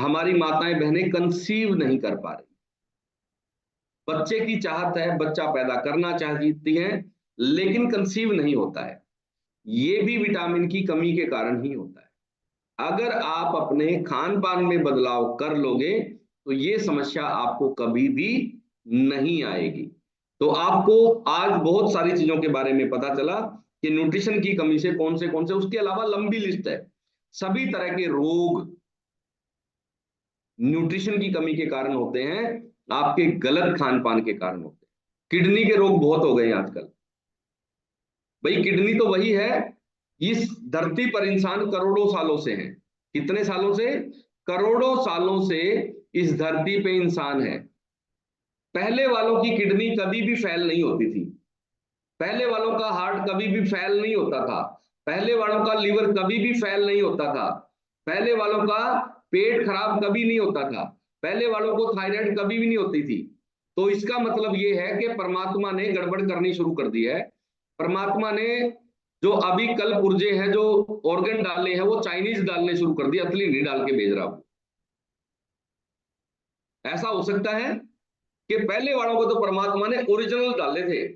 हमारी माताएं बहनें कंसीव नहीं कर पा रही। बच्चे की चाहत है, बच्चा पैदा करना चाहती हैं, लेकिन कंसीव नहीं होता है। ये भी विटामिन की कमी के कारण ही होता है। अगर आप अपने खान पान में बदलाव कर लोगे तो ये समस्या आपको कभी भी नहीं आएगी। तो आपको आज बहुत सारी चीजों के बारे में पता चला कि न्यूट्रिशन की कमी से कौन से, उसके अलावा लंबी लिस्ट है। सभी तरह के रोग न्यूट्रिशन की कमी के कारण होते हैं, आपके गलत खान पान के कारण होते हैं। किडनी के रोग बहुत हो गए हैं आजकल। भाई किडनी तो वही है, इस धरती पर इंसान करोड़ों सालों से है। कितने सालों से? करोड़ों सालों से इस धरती पे इंसान है। पहले वालों की किडनी कभी भी फेल नहीं होती थी, पहले वालों का हार्ट कभी भी फेल नहीं होता था, पहले वालों का लीवर कभी भी फेल नहीं होता था, पहले वालों का पेट खराब कभी नहीं होता था, पहले वालों को थायराइड कभी भी नहीं होती थी। तो इसका मतलब ये है कि परमात्मा ने गड़बड़ करनी शुरू कर दी है। परमात्मा ने जो अभी कल पुर्जे हैं, जो ऑर्गन डाले हैं, वो चाइनीज डालने शुरू कर दिए, असली नहीं डाल के भेज रहा हूं। ऐसा हो सकता है कि पहले वालों को तो परमात्मा ने ओरिजिनल डाले थे,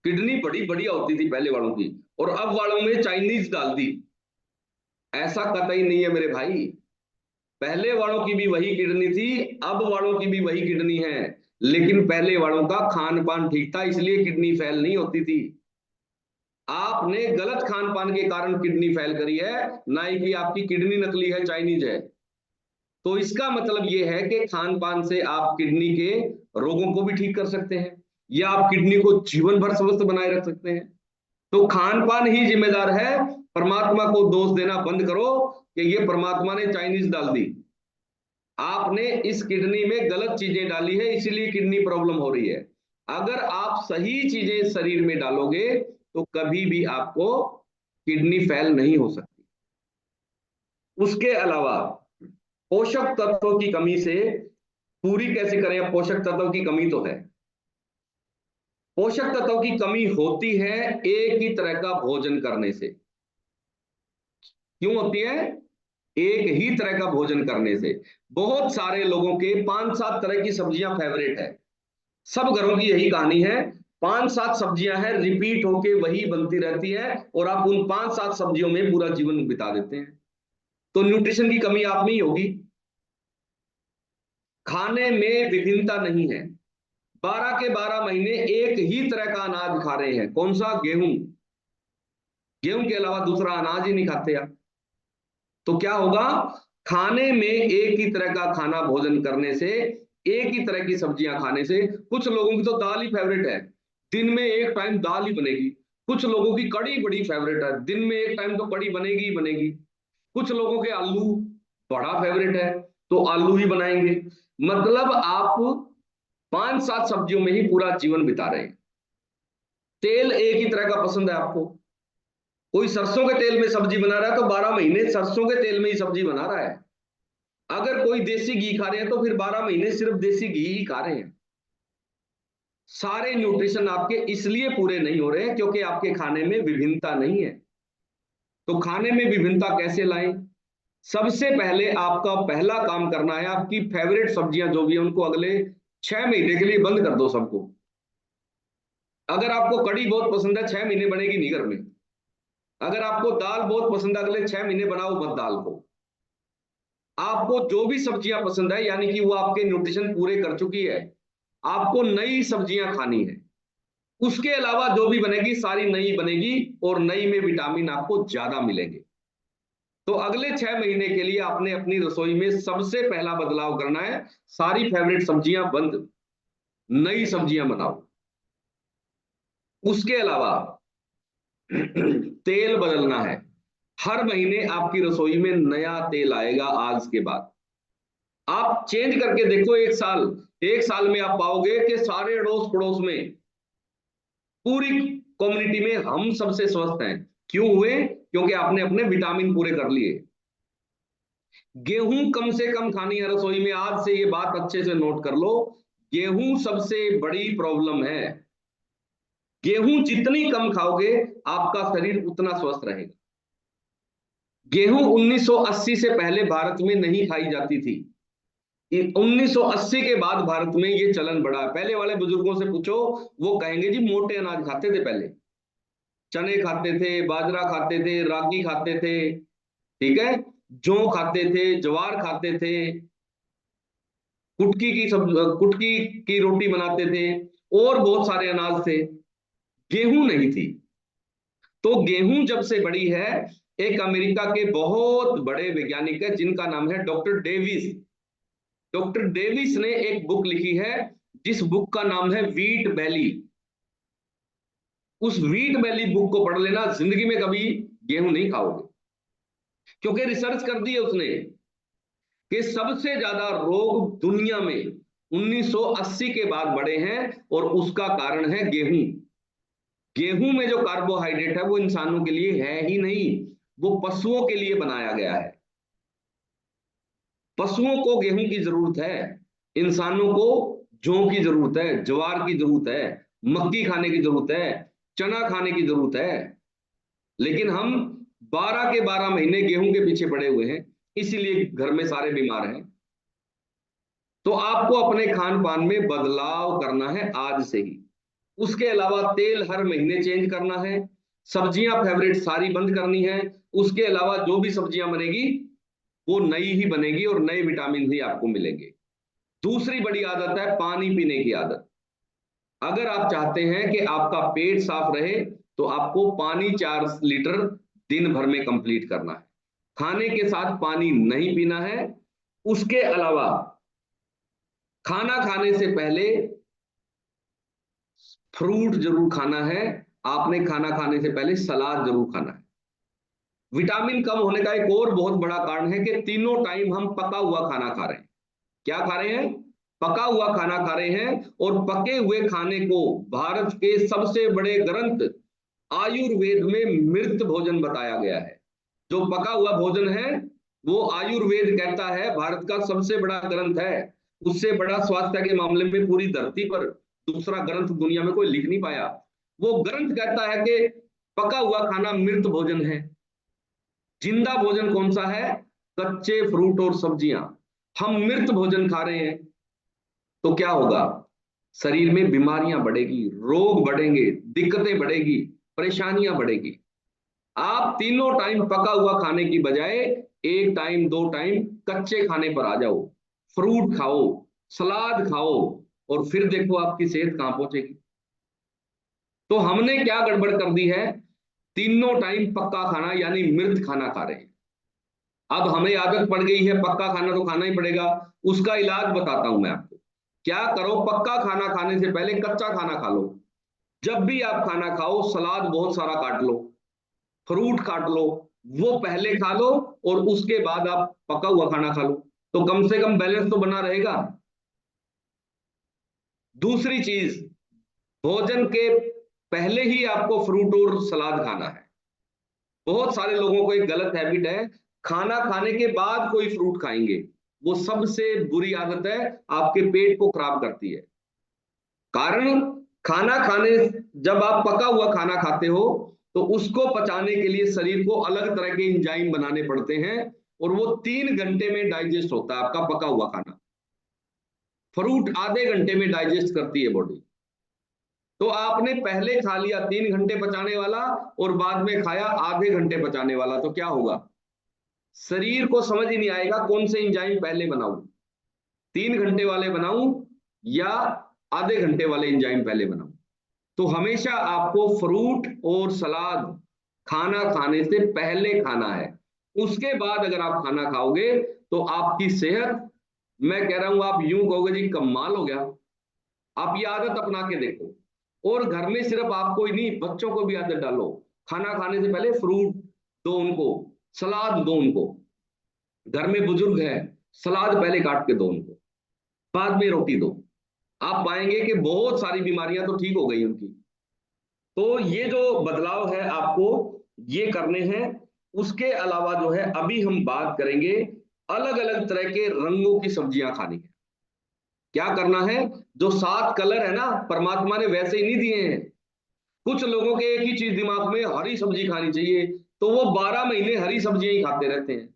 किडनी बड़ी बढ़िया होती थी पहले वालों की, और अब वालों में चाइनीज डाल दी। ऐसा कतई नहीं है मेरे भाई। पहले वालों की भी वही किडनी थी, अब वालों की भी वही किडनी है, लेकिन पहले वालों का खान पान ठीक था, इसलिए किडनी फेल नहीं होती थी। आपने गलत खान पान के कारण किडनी फेल करी है, ना ही कि आपकी किडनी नकली है, चाइनीज है। तो इसका मतलब यह है कि खान पान से आप किडनी के रोगों को भी ठीक कर सकते हैं, या आप किडनी को जीवन भर स्वस्थ बनाए रख सकते हैं। तो खान पान ही जिम्मेदार है। परमात्मा को दोष देना बंद करो कि ये परमात्मा ने चाइनीज डाल दी। आपने इस किडनी में गलत चीजें डाली है, इसीलिए किडनी प्रॉब्लम हो रही है। अगर आप सही चीजें शरीर में डालोगे तो कभी भी आपको किडनी फेल नहीं हो सकती। उसके अलावा पोषक तत्वों की कमी से पूरी कैसे करें? पोषक तत्वों की कमी तो है, पोषक तत्वों की कमी होती है एक ही तरह का भोजन करने से। क्यों होती है? एक ही तरह का भोजन करने से। बहुत सारे लोगों के 5-7 तरह की सब्जियां फेवरेट है, सब घरों की यही कहानी है। 5-7 सब्जियां हैं, रिपीट होके वही बनती रहती है, और आप उन 5-7 सब्जियों में पूरा जीवन बिता देते हैं। तो न्यूट्रिशन की कमी आप में ही होगी। खाने में विभिन्नता नहीं है। 12 के 12 महीने एक ही तरह का अनाज खा रहे हैं। कौन सा? गेहूं। गेहूं के अलावा दूसरा अनाज ही नहीं खाते आप। तो क्या होगा? खाने में एक ही तरह का खाना भोजन करने से, एक ही तरह की सब्जियां खाने से, कुछ लोगों की तो दाल ही फेवरेट है, दिन में एक टाइम दाल ही बनेगी। कुछ लोगों की कड़ी बड़ी फेवरेट है, दिन में एक टाइम तो कड़ी बनेगी ही बनेगी। कुछ लोगों के आलू बड़ा फेवरेट है, तो आलू ही बनाएंगे। मतलब आप 5-7 सब्जियों में ही पूरा जीवन बिता रहे हैं। तेल एक ही तरह का पसंद है आपको। कोई सरसों के तेल में सब्जी बना रहा है तो 12 महीने सरसों के तेल में ही सब्जी बना रहा है। अगर कोई देसी घी खा रहे हैं तो फिर 12 महीने सिर्फ देसी घी ही खा रहे हैं। सारे न्यूट्रिशन आपके इसलिए पूरे नहीं हो रहे हैं क्योंकि आपके खाने में विभिन्नता नहीं है। तो खाने में विभिन्नता कैसे लाएं? सबसे पहले आपका पहला काम करना है, आपकी फेवरेट सब्जियां जो भी है उनको अगले 6 महीने के लिए बंद कर दो सबको। अगर आपको कड़ी बहुत पसंद है, 6 महीने बनेगी नहीं घर में। अगर आपको दाल बहुत पसंद है, अगले 6 महीने बनाओ मत दाल को। आपको जो भी सब्जियां पसंद है, यानी कि वो आपके न्यूट्रिशन पूरे कर चुकी है, आपको नई सब्जियां खानी है। उसके अलावा जो भी बनेगी सारी नई बनेगी, और नई में विटामिन आपको ज्यादा मिलेंगे। तो अगले 6 महीने के लिए आपने अपनी रसोई में सबसे पहला बदलाव करना है, सारी फेवरेट सब्जियां बंद, नई सब्जियां बनाओ। उसके अलावा तेल बदलना है। हर महीने आपकी रसोई में नया तेल आएगा आज के बाद। आप चेंज करके देखो, एक साल में आप पाओगे कि सारे अड़ोस पड़ोस में, पूरी कम्युनिटी में हम सबसे स्वस्थ हैं। क्यों हुए? क्योंकि आपने अपने विटामिन पूरे कर लिए। गेहूं कम से कम खानी है रसोई में। आज से ये बात अच्छे से नोट कर लो, गेहूं सबसे बड़ी प्रॉब्लम है। गेहूं जितनी कम खाओगे आपका शरीर उतना स्वस्थ रहेगा। गेहूं 1980 से पहले भारत में नहीं खाई जाती थी। 1980 के बाद भारत में ये चलन बढ़ा है। पहले वाले बुजुर्गों से पूछो, वो कहेंगे जी मोटे अनाज खाते थे पहले, चने खाते थे, बाजरा खाते थे, रागी खाते थे, ठीक है, जौ खाते थे, ज्वार खाते थे, कुटकी की रोटी बनाते थे, और बहुत सारे अनाज थे। गेहूं नहीं थी। तो गेहूं जब से बड़ी है, एक अमेरिका के बहुत बड़े वैज्ञानिक है जिनका नाम है डॉक्टर डेविस। डॉक्टर डेविस ने एक बुक लिखी है, जिस बुक का नाम है वीट बैली। उस वीट बैली बुक को पढ़ लेना, जिंदगी में कभी गेहूं नहीं खाओगे। क्योंकि रिसर्च कर दी है उसने कि सबसे ज्यादा रोग दुनिया में 1980 के बाद बढ़े हैं, और उसका कारण है गेहूं। गेहूं में जो कार्बोहाइड्रेट है वो इंसानों के लिए है ही नहीं, वो पशुओं के लिए बनाया गया है। पशुओं को गेहूं की जरूरत है, इंसानों को जौ की जरूरत है, ज्वार की जरूरत है, मक्की खाने की जरूरत है, चना खाने की जरूरत है। लेकिन हम 12 के 12 महीने गेहूं के पीछे पड़े हुए हैं, इसीलिए घर में सारे बीमार हैं। तो आपको अपने खान पान में बदलाव करना है आज से ही। उसके अलावा तेल हर महीने चेंज करना है, सब्जियां फेवरेट सारी बंद करनी है। उसके अलावा जो भी सब्जियां बनेगी वो नई ही बनेगी, और नए विटामिन ही आपको मिलेंगे। दूसरी बड़ी आदत है पानी पीने की आदत। अगर आप चाहते हैं कि आपका पेट साफ रहे, तो आपको पानी 4 लीटर दिन भर में कंप्लीट करना है। खाने के साथ पानी नहीं पीना है। उसके अलावा खाना खाने से पहले फ्रूट जरूर खाना है। आपने खाना खाने से पहले सलाद जरूर खाना है। विटामिन कम होने का एक और बहुत बड़ा कारण है कि तीनों टाइम हम पका हुआ खाना खा रहे हैं। क्या खा रहे हैं? पका हुआ खाना खा रहे हैं। और पके हुए खाने को भारत के सबसे बड़े ग्रंथ आयुर्वेद में मृत भोजन बताया गया है। जो पका हुआ भोजन है वो आयुर्वेद कहता है भारत का सबसे बड़ा ग्रंथ है। उससे बड़ा स्वास्थ्य के मामले में पूरी धरती पर दूसरा ग्रंथ दुनिया में कोई लिख नहीं पाया। वो ग्रंथ कहता है कि पका हुआ खाना मृत भोजन है, जिंदा भोजन कौन सा है? कच्चे फ्रूट और सब्जियां। हम मृत भोजन खा रहे हैं, तो क्या होगा? शरीर में बीमारियां बढ़ेगी, रोग बढ़ेंगे, दिक्कतें बढ़ेगी, परेशानियां बढ़ेगी। आप तीनों टाइम पका हुआ खाने की बजाय एक टाइम, दो टाइम कच्चे खाने पर आ जाओ। फ्रूट खाओ, सलाद खाओ, और फिर देखो आपकी सेहत कहां पहुंचेगी। तो हमने क्या गड़बड़ कर दी है? तीनों टाइम पक्का खाना यानी मृत खाना खा रहे हैं। अब हमें आदत पड़ गई है, पक्का खाना तो खाना ही पड़ेगा। उसका इलाज बताता हूं मैं आपको। क्या करो? पक्का खाना खाने से पहले कच्चा खाना खा लो। जब भी आप खाना खाओ, सलाद बहुत सारा काट लो, फ्रूट काट लो, वो पहले खा लो, और उसके बाद आप पका हुआ खाना खा लो। तो कम से कम बैलेंस तो बना रहेगा। दूसरी चीज, भोजन के पहले ही आपको फ्रूट और सलाद खाना है। बहुत सारे लोगों को एक गलत हैबिट है, खाना खाने के बाद कोई फ्रूट खाएंगे। वो सबसे बुरी आदत है, आपके पेट को खराब करती है। कारण, खाना खाने, जब आप पका हुआ खाना खाते हो तो उसको पचाने के लिए शरीर को अलग तरह के एंजाइम बनाने पड़ते हैं, और वो 3 घंटे में डाइजेस्ट होता है आपका पका हुआ खाना। फ्रूट आधे घंटे में डाइजेस्ट करती है बॉडी। तो आपने पहले खा लिया 3 घंटे पचाने वाला, और बाद में खाया आधे घंटे पचाने वाला, तो क्या होगा? शरीर को समझ ही नहीं आएगा कौन से एंजाइम पहले बनाऊं, 3 घंटे वाले बनाऊं या आधे घंटे वाले एंजाइम पहले बनाऊं। तो हमेशा आपको फ्रूट और सलाद खाना खाने से पहले खाना है। उसके बाद अगर आप खाना खाओगे तो आपकी सेहत, मैं कह रहा हूं, आप यूं कहोगे जी कमाल हो गया। आप ये आदत अपना के देखो, और घर में सिर्फ आपको ही नहीं, बच्चों को भी आदत डालो। खाना खाने से पहले फ्रूट दो उनको, सलाद दो उनको। घर में बुजुर्ग है, सलाद पहले काट के दो उनको, बाद में रोटी दो। आप पाएंगे कि बहुत सारी बीमारियां तो ठीक हो गई उनकी। तो ये जो बदलाव है आपको ये करने हैं। उसके अलावा जो है, अभी हम बात करेंगे अलग अलग तरह के रंगों की सब्जियां खानी है। क्या करना है? जो 7 कलर है ना, परमात्मा ने वैसे ही नहीं दिए हैं। कुछ लोगों के एक ही चीज दिमाग में, हरी सब्जी खानी चाहिए, तो वो 12 महीने हरी सब्जियां ही खाते रहते हैं।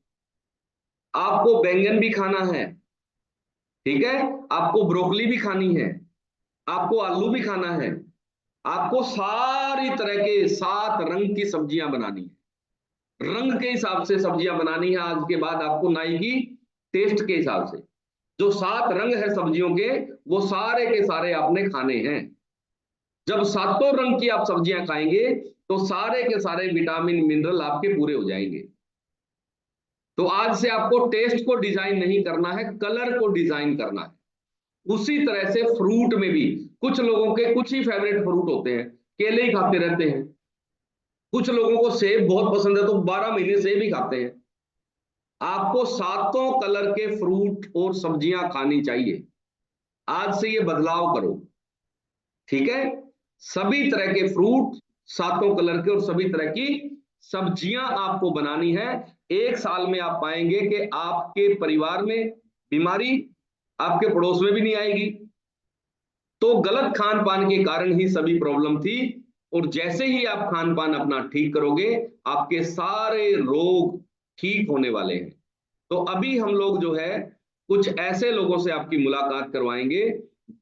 आपको बैंगन भी खाना है, ठीक है, आपको ब्रोकली भी खानी है, आपको आलू भी खाना है, आपको सारी तरह के 7 रंग की सब्जियां बनानी है। रंग के हिसाब से सब्जियां बनानी है आज के बाद आपको, नाई की टेस्ट के हिसाब से। जो 7 रंग है सब्जियों के, वो सारे के सारे आपने खाने हैं। जब सातों रंग की आप सब्जियां खाएंगे तो सारे के सारे विटामिन मिनरल आपके पूरे हो जाएंगे। तो आज से आपको टेस्ट को डिजाइन नहीं करना है, कलर को डिजाइन करना है। उसी तरह से फ्रूट में भी, कुछ लोगों के कुछ ही फेवरेट फ्रूट होते हैं, केले ही खाते रहते हैं। कुछ लोगों को सेब बहुत पसंद है तो 12 महीने सेब ही खाते हैं। आपको सातों कलर के फ्रूट और सब्जियां खानी चाहिए। आज से ये बदलाव करो, ठीक है? सभी तरह के फ्रूट, सातों कलर के, और सभी तरह की सब्जियां आपको बनानी है। 1 साल में आप पाएंगे कि आपके परिवार में बीमारी, आपके पड़ोस में भी नहीं आएगी। तो गलत खान पान के कारण ही सभी प्रॉब्लम थी, और जैसे ही आप खान पान अपना ठीक करोगे, आपके सारे रोग ठीक होने वाले हैं। तो अभी हम लोग जो है, कुछ ऐसे लोगों से आपकी मुलाकात करवाएंगे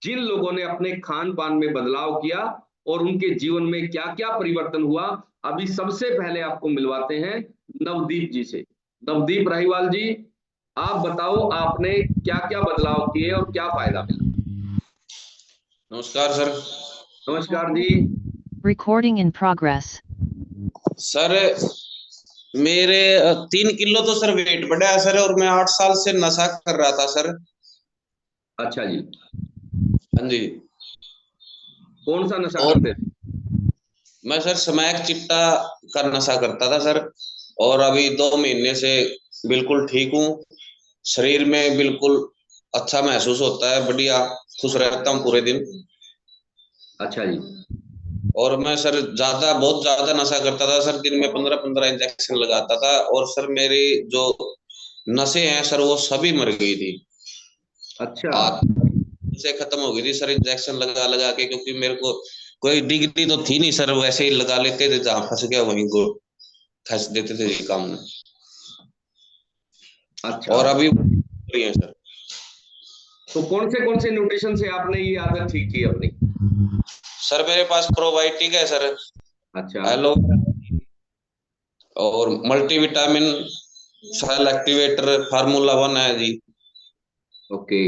जिन लोगों ने अपने खान पान में बदलाव किया और उनके जीवन में क्या क्या परिवर्तन हुआ। अभी सबसे पहले आपको मिलवाते हैं नवदीप जी से। नवदीप राहीवाल जी, आप बताओ आपने क्या क्या बदलाव किए और क्या फायदा मिला? नमस्कार सर। नमस्कार जी। Recording in progress. सर मेरे 3 किलो तो सर वेट बढ़ा है सर, और मैं 8 साल से नशा कर रहा था सर। अच्छा जी। हाँ जी। कौन सा नशा और करते थे? मैं सर स्मैक चिट्टा का नशा करता था सर, और अभी 2 महीने से बिल्कुल ठीक हूँ। शरीर में बिल्कुल अच्छा महसूस होता है, बढ़िया खुश रहता हूँ पूरे दिन। अच्छा जी। और मैं सर बहुत ज्यादा नशा करता था सर, दिन में 15-15 इंजेक्शन लगाता था, और सर मेरी जो नसें हैं सर वो सभी मर गई थी। अच्छा। हाथ से खत्म हो गई थी सर इंजेक्शन लगा लगा के, क्योंकि मेरे को कोई डिग्री तो थी नहीं सर, वैसे ही लगा लेते थे, जहां फंस गया वहीं को फंस देते थे जी काम में। अच्छा, और अभी है सर। तो कौन से न्यूट्रिशन से आपने ये आदत ठीक की अपनी? सर मेरे पास प्रोबायोटिक है सर, अच्छा, एलो और मल्टीविटामिन, सेल एक्टिवेटर, फार्मूला 1 है जी, ओके,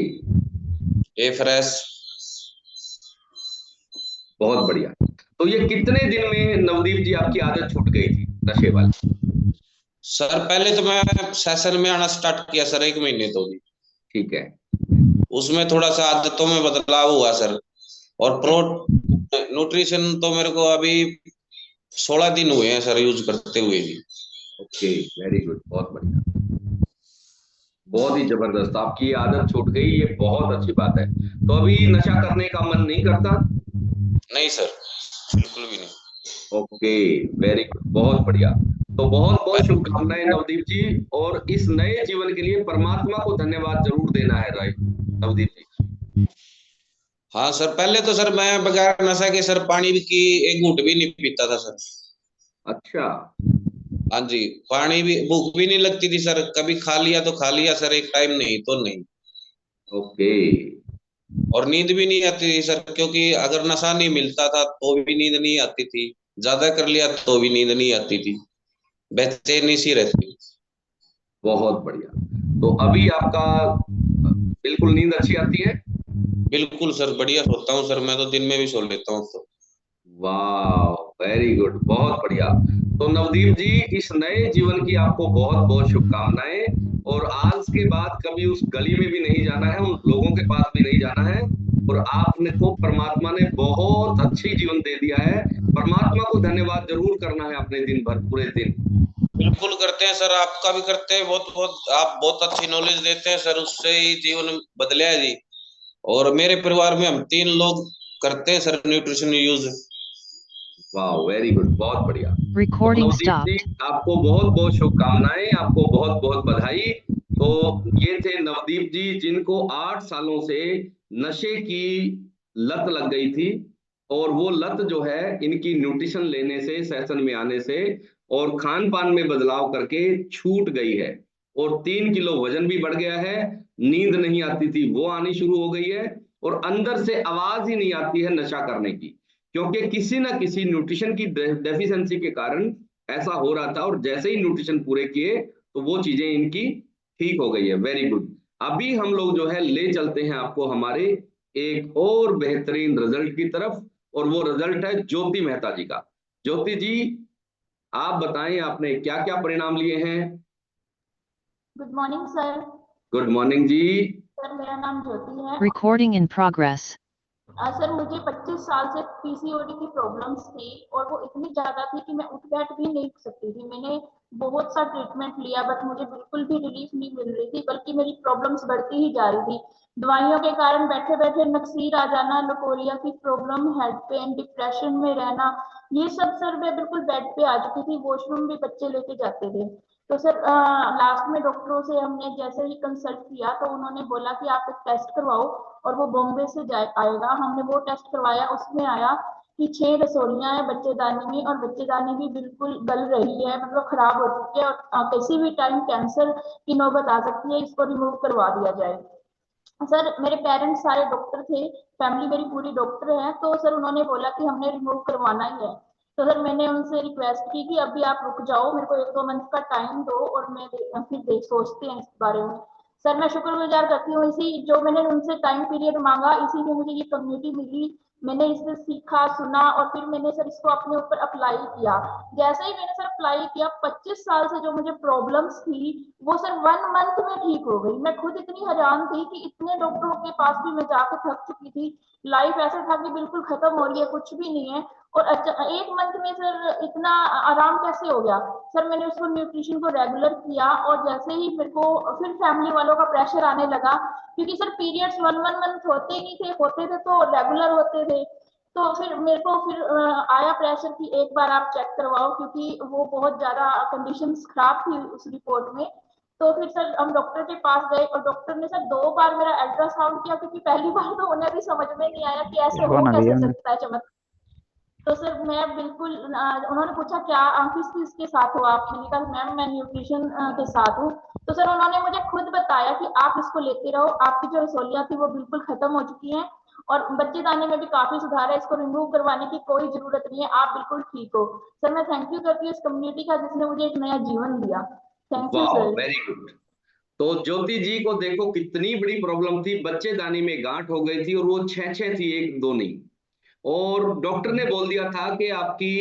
ए फ्रेश। बहुत बढ़िया। तो ये कितने दिन में नवदीप जी आपकी आदत छूट गई थी नशे वाली? सर पहले तो मैं सेशन में आना स्टार्ट किया सर 1 महीने तो जी, ठीक है, उसमें थोड़ा सा आदतों में बदलाव हुआ सर। और ओके, प्रो न्यूट्रिशन तो मेरे को अभी 16 दिन हुए हैं सर यूज करते हुए जी। ओके, वेरी गुड, बहुत बढ़िया, बहुत ही जबरदस्त, आपकी ये आदत छूट गई, ये बहुत अच्छी बात है। तो अभी नशा करने का मन नहीं करता? नहीं सर, बिल्कुल भी नहीं। ओके, वेरी गुड, बहुत बढ़िया। तो बहुत बहुत पहले शुभकामनाएं नवदीप जी, और इस नए जीवन के लिए परमात्मा को धन्यवाद जरूर देना है राय नवदीप जी। हाँ सर, पहले तो सर मैं बगैर नशा के सर पानी की एक घूंट भी नहीं पीता था सर। अच्छा, हाँ जी, पानी भी, भूख भी नहीं लगती थी सर, कभी खा लिया तो खा लिया सर, एक टाइम नहीं तो नहीं। ओके, और नींद भी नहीं आती थी सर, क्योंकि अगर नशा नहीं मिलता था तो भी नींद नहीं आती थी, ज्यादा कर लिया तो भी नींद नहीं आती थी, बेचैनी सी रहती। बहुत बढ़िया। तो अभी आपका बिल्कुल नींद अच्छी आती है? बिल्कुल सर, बढ़िया सोता हूँ सर, मैं तो दिन में भी सो लेता हूँ तो। वाह, वेरी गुड, बहुत बढ़िया। तो नवदीप जी, इस नए जीवन की आपको बहुत बहुत शुभकामनाएं, और आज के बाद कभी उस गली में भी नहीं जाना है, उन लोगों के पास भी नहीं जाना है, और आपने को परमात्मा ने बहुत अच्छी जीवन दे दिया है। परमात्मा को धन्यवाद जरूर करना है अपने दिन भर, पूरे दिन। बिल्कुल करते हैं सर, आपका भी करते हैं, बहुत बहुत आप बहुत अच्छी नॉलेज देते हैं सर, उससे ही जीवन बदला है जी। और मेरे परिवार में हम 3 लोग करते हैं सर न्यूट्रिशन यूज। वाह, वेरी गुड, बहुत बढ़िया। तो Recording नवदीप जी, stopped. आपको बहुत बहुत शुभकामनाएं, आपको बहुत बहुत बधाई। तो ये थे नवदीप जी, जिनको 8 सालों से नशे की लत लग गई थी, और वो लत जो है इनकी न्यूट्रिशन लेने से, सेशन में आने से और खान पान में बदलाव करके छूट गई है, और 3 किलो वजन भी बढ़ गया है। नींद नहीं आती थी, वो आनी शुरू हो गई है, और अंदर से आवाज ही नहीं आती है नशा करने की, क्योंकि किसी ना किसी न्यूट्रिशन की डेफिशिएंसी के कारण ऐसा हो रहा था, और जैसे ही न्यूट्रिशन पूरे किए तो वो चीजें इनकी ठीक हो गई है। Very good. अभी हम लोग जो है ले चलते हैं आपको हमारे एक और बेहतरीन रिजल्ट की तरफ, और वो रिजल्ट है ज्योति मेहता जी का। ज्योति जी, आप बताएं आपने क्या क्या परिणाम लिए हैं? Good morning sir. Good morning ji. Sir मेरा नाम ज्योति है। Recording in progress. सर मुझे 25 साल से पीसीओडी की प्रॉब्लम्स थी, और वो इतनी ज़्यादा थी कि मैं उठ बैठ भी नहीं सकती थी। मैंने बहुत सा ट्रीटमेंट लिया, बट मुझे बिल्कुल भी रिलीफ नहीं मिल रही थी, बल्कि मेरी प्रॉब्लम्स बढ़ती ही जा रही थी। दवाइयों के कारण बैठे बैठे नक्सीर आ जाना, लकोरिया की प्रॉब्लम, हेड पेन, डिप्रेशन में रहना, ये सब सर मैं बिल्कुल बेड पे आ चुकी थी। वॉशरूम भी बच्चे लेके जाते थे। तो सर लास्ट में डॉक्टरों से हमने जैसे ही कंसल्ट किया तो उन्होंने बोला कि आप एक टेस्ट करवाओ, और वो बॉम्बे से आएगा। हमने वो टेस्ट करवाया, उसमें आया कि 6 रसोलियां हैं बच्चेदानी में, और बच्चेदानी भी बिल्कुल गल रही है, मतलब खराब हो चुकी है, और किसी भी टाइम कैंसर की नौबत आ सकती है, इसको रिमूव करवा दिया जाए। सर मेरे पेरेंट्स सारे डॉक्टर थे, फैमिली मेरी पूरी डॉक्टर है, तो सर उन्होंने बोला कि हमने रिमूव करवाना ही है। तो सर मैंने उनसे रिक्वेस्ट की कि अभी आप रुक जाओ, मेरे को 1-2 मंथ का टाइम दो, और मैं फिर देख सोचते हैं इस बारे में। सर मैं शुक्रगुजार करती हूँ, इसी जो मैंने उनसे टाइम पीरियड मांगा, इसी में मुझे ये कम्युनिटी मिली। मैंने इससे सीखा, सुना, और फिर मैंने सर इसको अपने ऊपर अप्लाई किया। जैसे ही मैंने सर अप्लाई किया, 25 साल से जो मुझे प्रॉब्लम्स थी वो सर 1 मंथ में ठीक हो गई। मैं खुद इतनी हैरान थी कि इतने डॉक्टरों के पास भी मैं जाकर थक चुकी थी, लाइफ ऐसा था कि बिल्कुल खत्म हो रही है, कुछ भी नहीं है, और 1 मंथ में सर इतना आराम कैसे हो गया। सर मैंने उसको न्यूट्रिशन को रेगुलर किया, और जैसे ही मेरे को फिर फैमिली वालों का प्रेशर आने लगा, क्योंकि सर पीरियड्स 1 मंथ होते ही नहीं थे, होते थे तो रेगुलर होते थे। तो फिर मेरे को फिर आया प्रेशर कि एक बार आप चेक करवाओ, क्योंकि वो बहुत ज्यादा कंडीशंस खराब थी उस रिपोर्ट में। तो फिर सर हम डॉक्टर के पास गए और डॉक्टर ने सर 2 बार मेरा अल्ट्रासाउंड किया, क्योंकि पहली बार तो उन्हें भी समझ में नहीं आया कि ऐसे हो कैसे सकता है चमत्कार। तो सर मैं बिल्कुल उन्होंने पूछा क्या किस चीज के साथ हो आप, मैंने कहा मैम मैं न्यूट्रिशन के साथ हूँ। तो सर उन्होंने मुझे खुद बताया कि आप इसको लेते रहो, आपकी जो रसोलियाँ थी वो बिल्कुल खत्म हो चुकी हैं और बच्चेदानी में भी काफी सुधार है, इसको रिमूव करवाने की कोई जरूरत नहीं है, आप बिल्कुल ठीक हो। सर मैं थैंक यू करती हूँ इस कम्युनिटी का जिसने मुझे एक नया जीवन दिया। थैंक यू वाह, सर। Very good. तो ज्योति जी को देखो कितनी बड़ी प्रॉब्लम थी, बच्चेदानी में गांठ हो गई थी और वो 6 थी, एक दो नहीं। और डॉक्टर ने बोल दिया था कि आपकी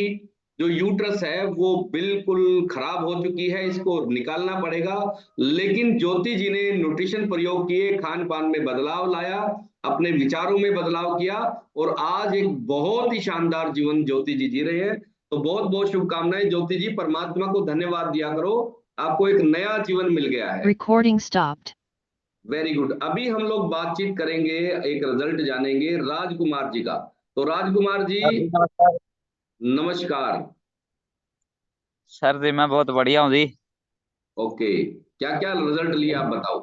जो यूट्रस है वो बिल्कुल खराब हो चुकी है, इसको निकालना पड़ेगा। लेकिन ज्योति जी ने न्यूट्रिशन प्रयोग किए, खान पान में बदलाव लाया, अपने विचारों में बदलाव किया और आज एक बहुत ही शानदार जीवन ज्योति जी जी रहे हैं। तो बहुत बहुत शुभकामनाएं ज्योति जी, परमात्मा को धन्यवाद दिया करो, आपको एक नया जीवन मिल गया है। Recording stopped. Very good. अभी हम लोग बातचीत करेंगे, एक रिजल्ट जानेंगे राजकुमार जी का। तो राजकुमार जी नमस्कार नमस्कार। सर जी, मैं बहुत बढ़िया हूँ जी। ओके, क्या क्या रिजल्ट लिया आप बताओ।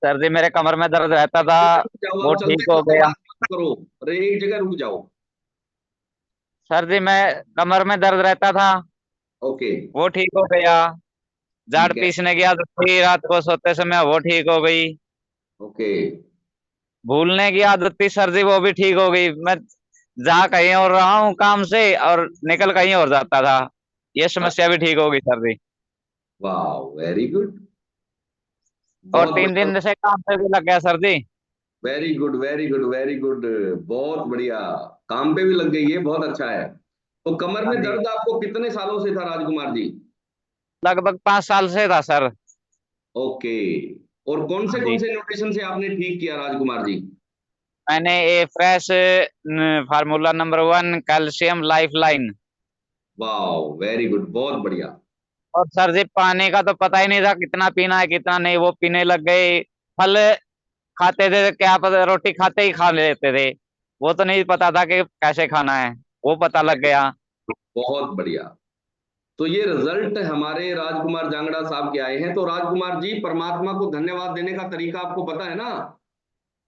सर जी, मेरे कमर में दर्द रहता था, रुक जाओ, वो आप चलते ठीक हो चलते गया। बात मत करो, अरे एक जगह रुक जाओ। सर जी, मैं कमर में दर्द रहता था, ओके, वो ठीक हो गया। झाड़ ठीक है। पीसने की आदत थी रात को सोते समय, वो ठीक हो गई। ओके, भूलने की आदत थी सर जी, वो भी ठीक हो गई। मैं जा कहीं और रहा हूँ काम से और निकल कहीं और जाता था, ये समस्या भी ठीक हो गई सर जी। वाह, वेरी गुड, और बहुत 3 बढ़िया। दिन से काम पे भी लग गया sir ji. Very good, very good, very good, बहुत बढ़िया। काम पे भी लग गई है, बहुत अच्छा है। तो कमर हाँ में जी, दर्द आपको कितने सालों से था राजकुमार जी। लगभग 5 साल से था सर। ओके, और हाँ कौन जी, से न्यूट्रिशन से आपने ठीक किया राजकुमार जी। मैंने a fresh formula number 1 calcium life line. वाह, वेरी गुड, बहुत बढ़िया। और सर जी, पानी का तो पता ही नहीं था कितना पीना है कितना नहीं, वो पीने लग गए। फल खाते थे, क्या पता, रोटी खाते ही खा लेते थे, वो तो नहीं पता था कि कैसे खाना है, वो पता लग गया। बहुत बढ़िया। तो ये रिजल्ट हमारे राजकुमार जांगड़ा साहब के आए हैं। तो राजकुमार जी, परमात्मा को धन्यवाद देने का तरीका आपको पता है ना,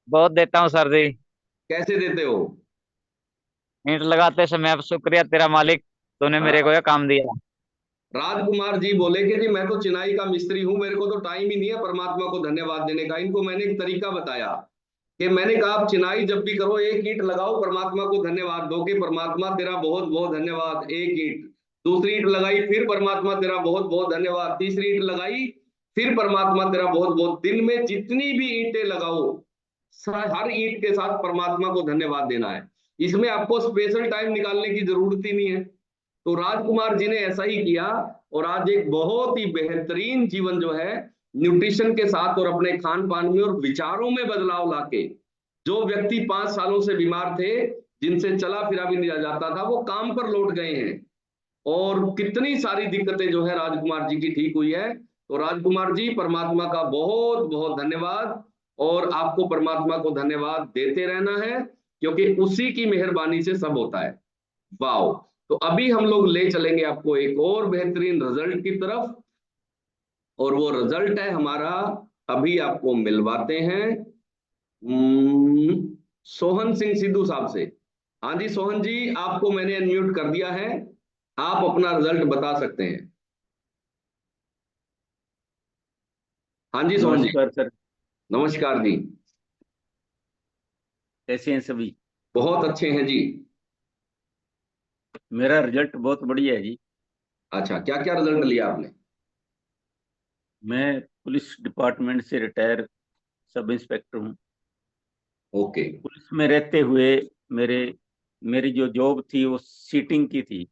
बहुत देता हूँ सर जी। कैसे देते हो। ईंट लगाते समय अब शुक्रिया तेरा मालिक, तूने मेरे को हाँ, यह काम दिया। राजकुमार जी बोले कि जी मैं तो चिनाई का मिस्त्री हूं, मेरे को तो टाइम ही नहीं है परमात्मा को धन्यवाद देने का। इनको मैंने एक तरीका बताया कि मैंने कहा आप चिनाई जब भी करो एक ईंट लगाओ, परमात्मा को धन्यवाद दो कि परमात्मा तेरा बहुत बहुत धन्यवाद, एक ईंट। दूसरी ईंट लगाई, फिर परमात्मा तेरा बहुत बहुत धन्यवाद, तीसरी ईंट लगाई, फिर परमात्मा तेरा बहुत बहुत। दिन में जितनी भी ईंटें लगाओ, हर ईंट के साथ परमात्मा को धन्यवाद देना है। इसमें आपको स्पेशल टाइम निकालने की जरूरत ही नहीं है। तो राजकुमार जी ने ऐसा ही किया और आज एक बहुत ही बेहतरीन जीवन जो है न्यूट्रिशन के साथ और अपने खान पान में और विचारों में बदलाव लाके, जो व्यक्ति 5 सालों से बीमार थे, जिनसे चला फिरा भी नहीं जाता था, वो काम पर लौट गए हैं और कितनी सारी दिक्कतें जो है राजकुमार जी की ठीक हुई है। तो राजकुमार जी, परमात्मा का बहुत बहुत धन्यवाद और आपको परमात्मा को धन्यवाद देते रहना है, क्योंकि उसी की मेहरबानी से सब होता है। वाओ। तो अभी हम लोग ले चलेंगे आपको एक और बेहतरीन रिजल्ट की तरफ, और वो रिजल्ट है हमारा, अभी आपको मिलवाते हैं सोहन सिंह सिद्धू साहब से। हाँ जी सोहन जी, आपको मैंने अनम्यूट कर दिया है, आप अपना रिजल्ट बता सकते हैं। हाँ जी सोहन जी, नमस्कार सर, नमस्कार जी। कैसे हैं सभी। बहुत अच्छे हैं जी। मेरा रिजल्ट बहुत बढ़िया है जी। अच्छा, क्या क्या रिजल्ट लिया आपने। मैं पुलिस डिपार्टमेंट से रिटायर सब इंस्पेक्टर हूँ। ओके, पुलिस में रहते हुए मेरे मेरी जो जॉब थी वो सीटिंग की थी,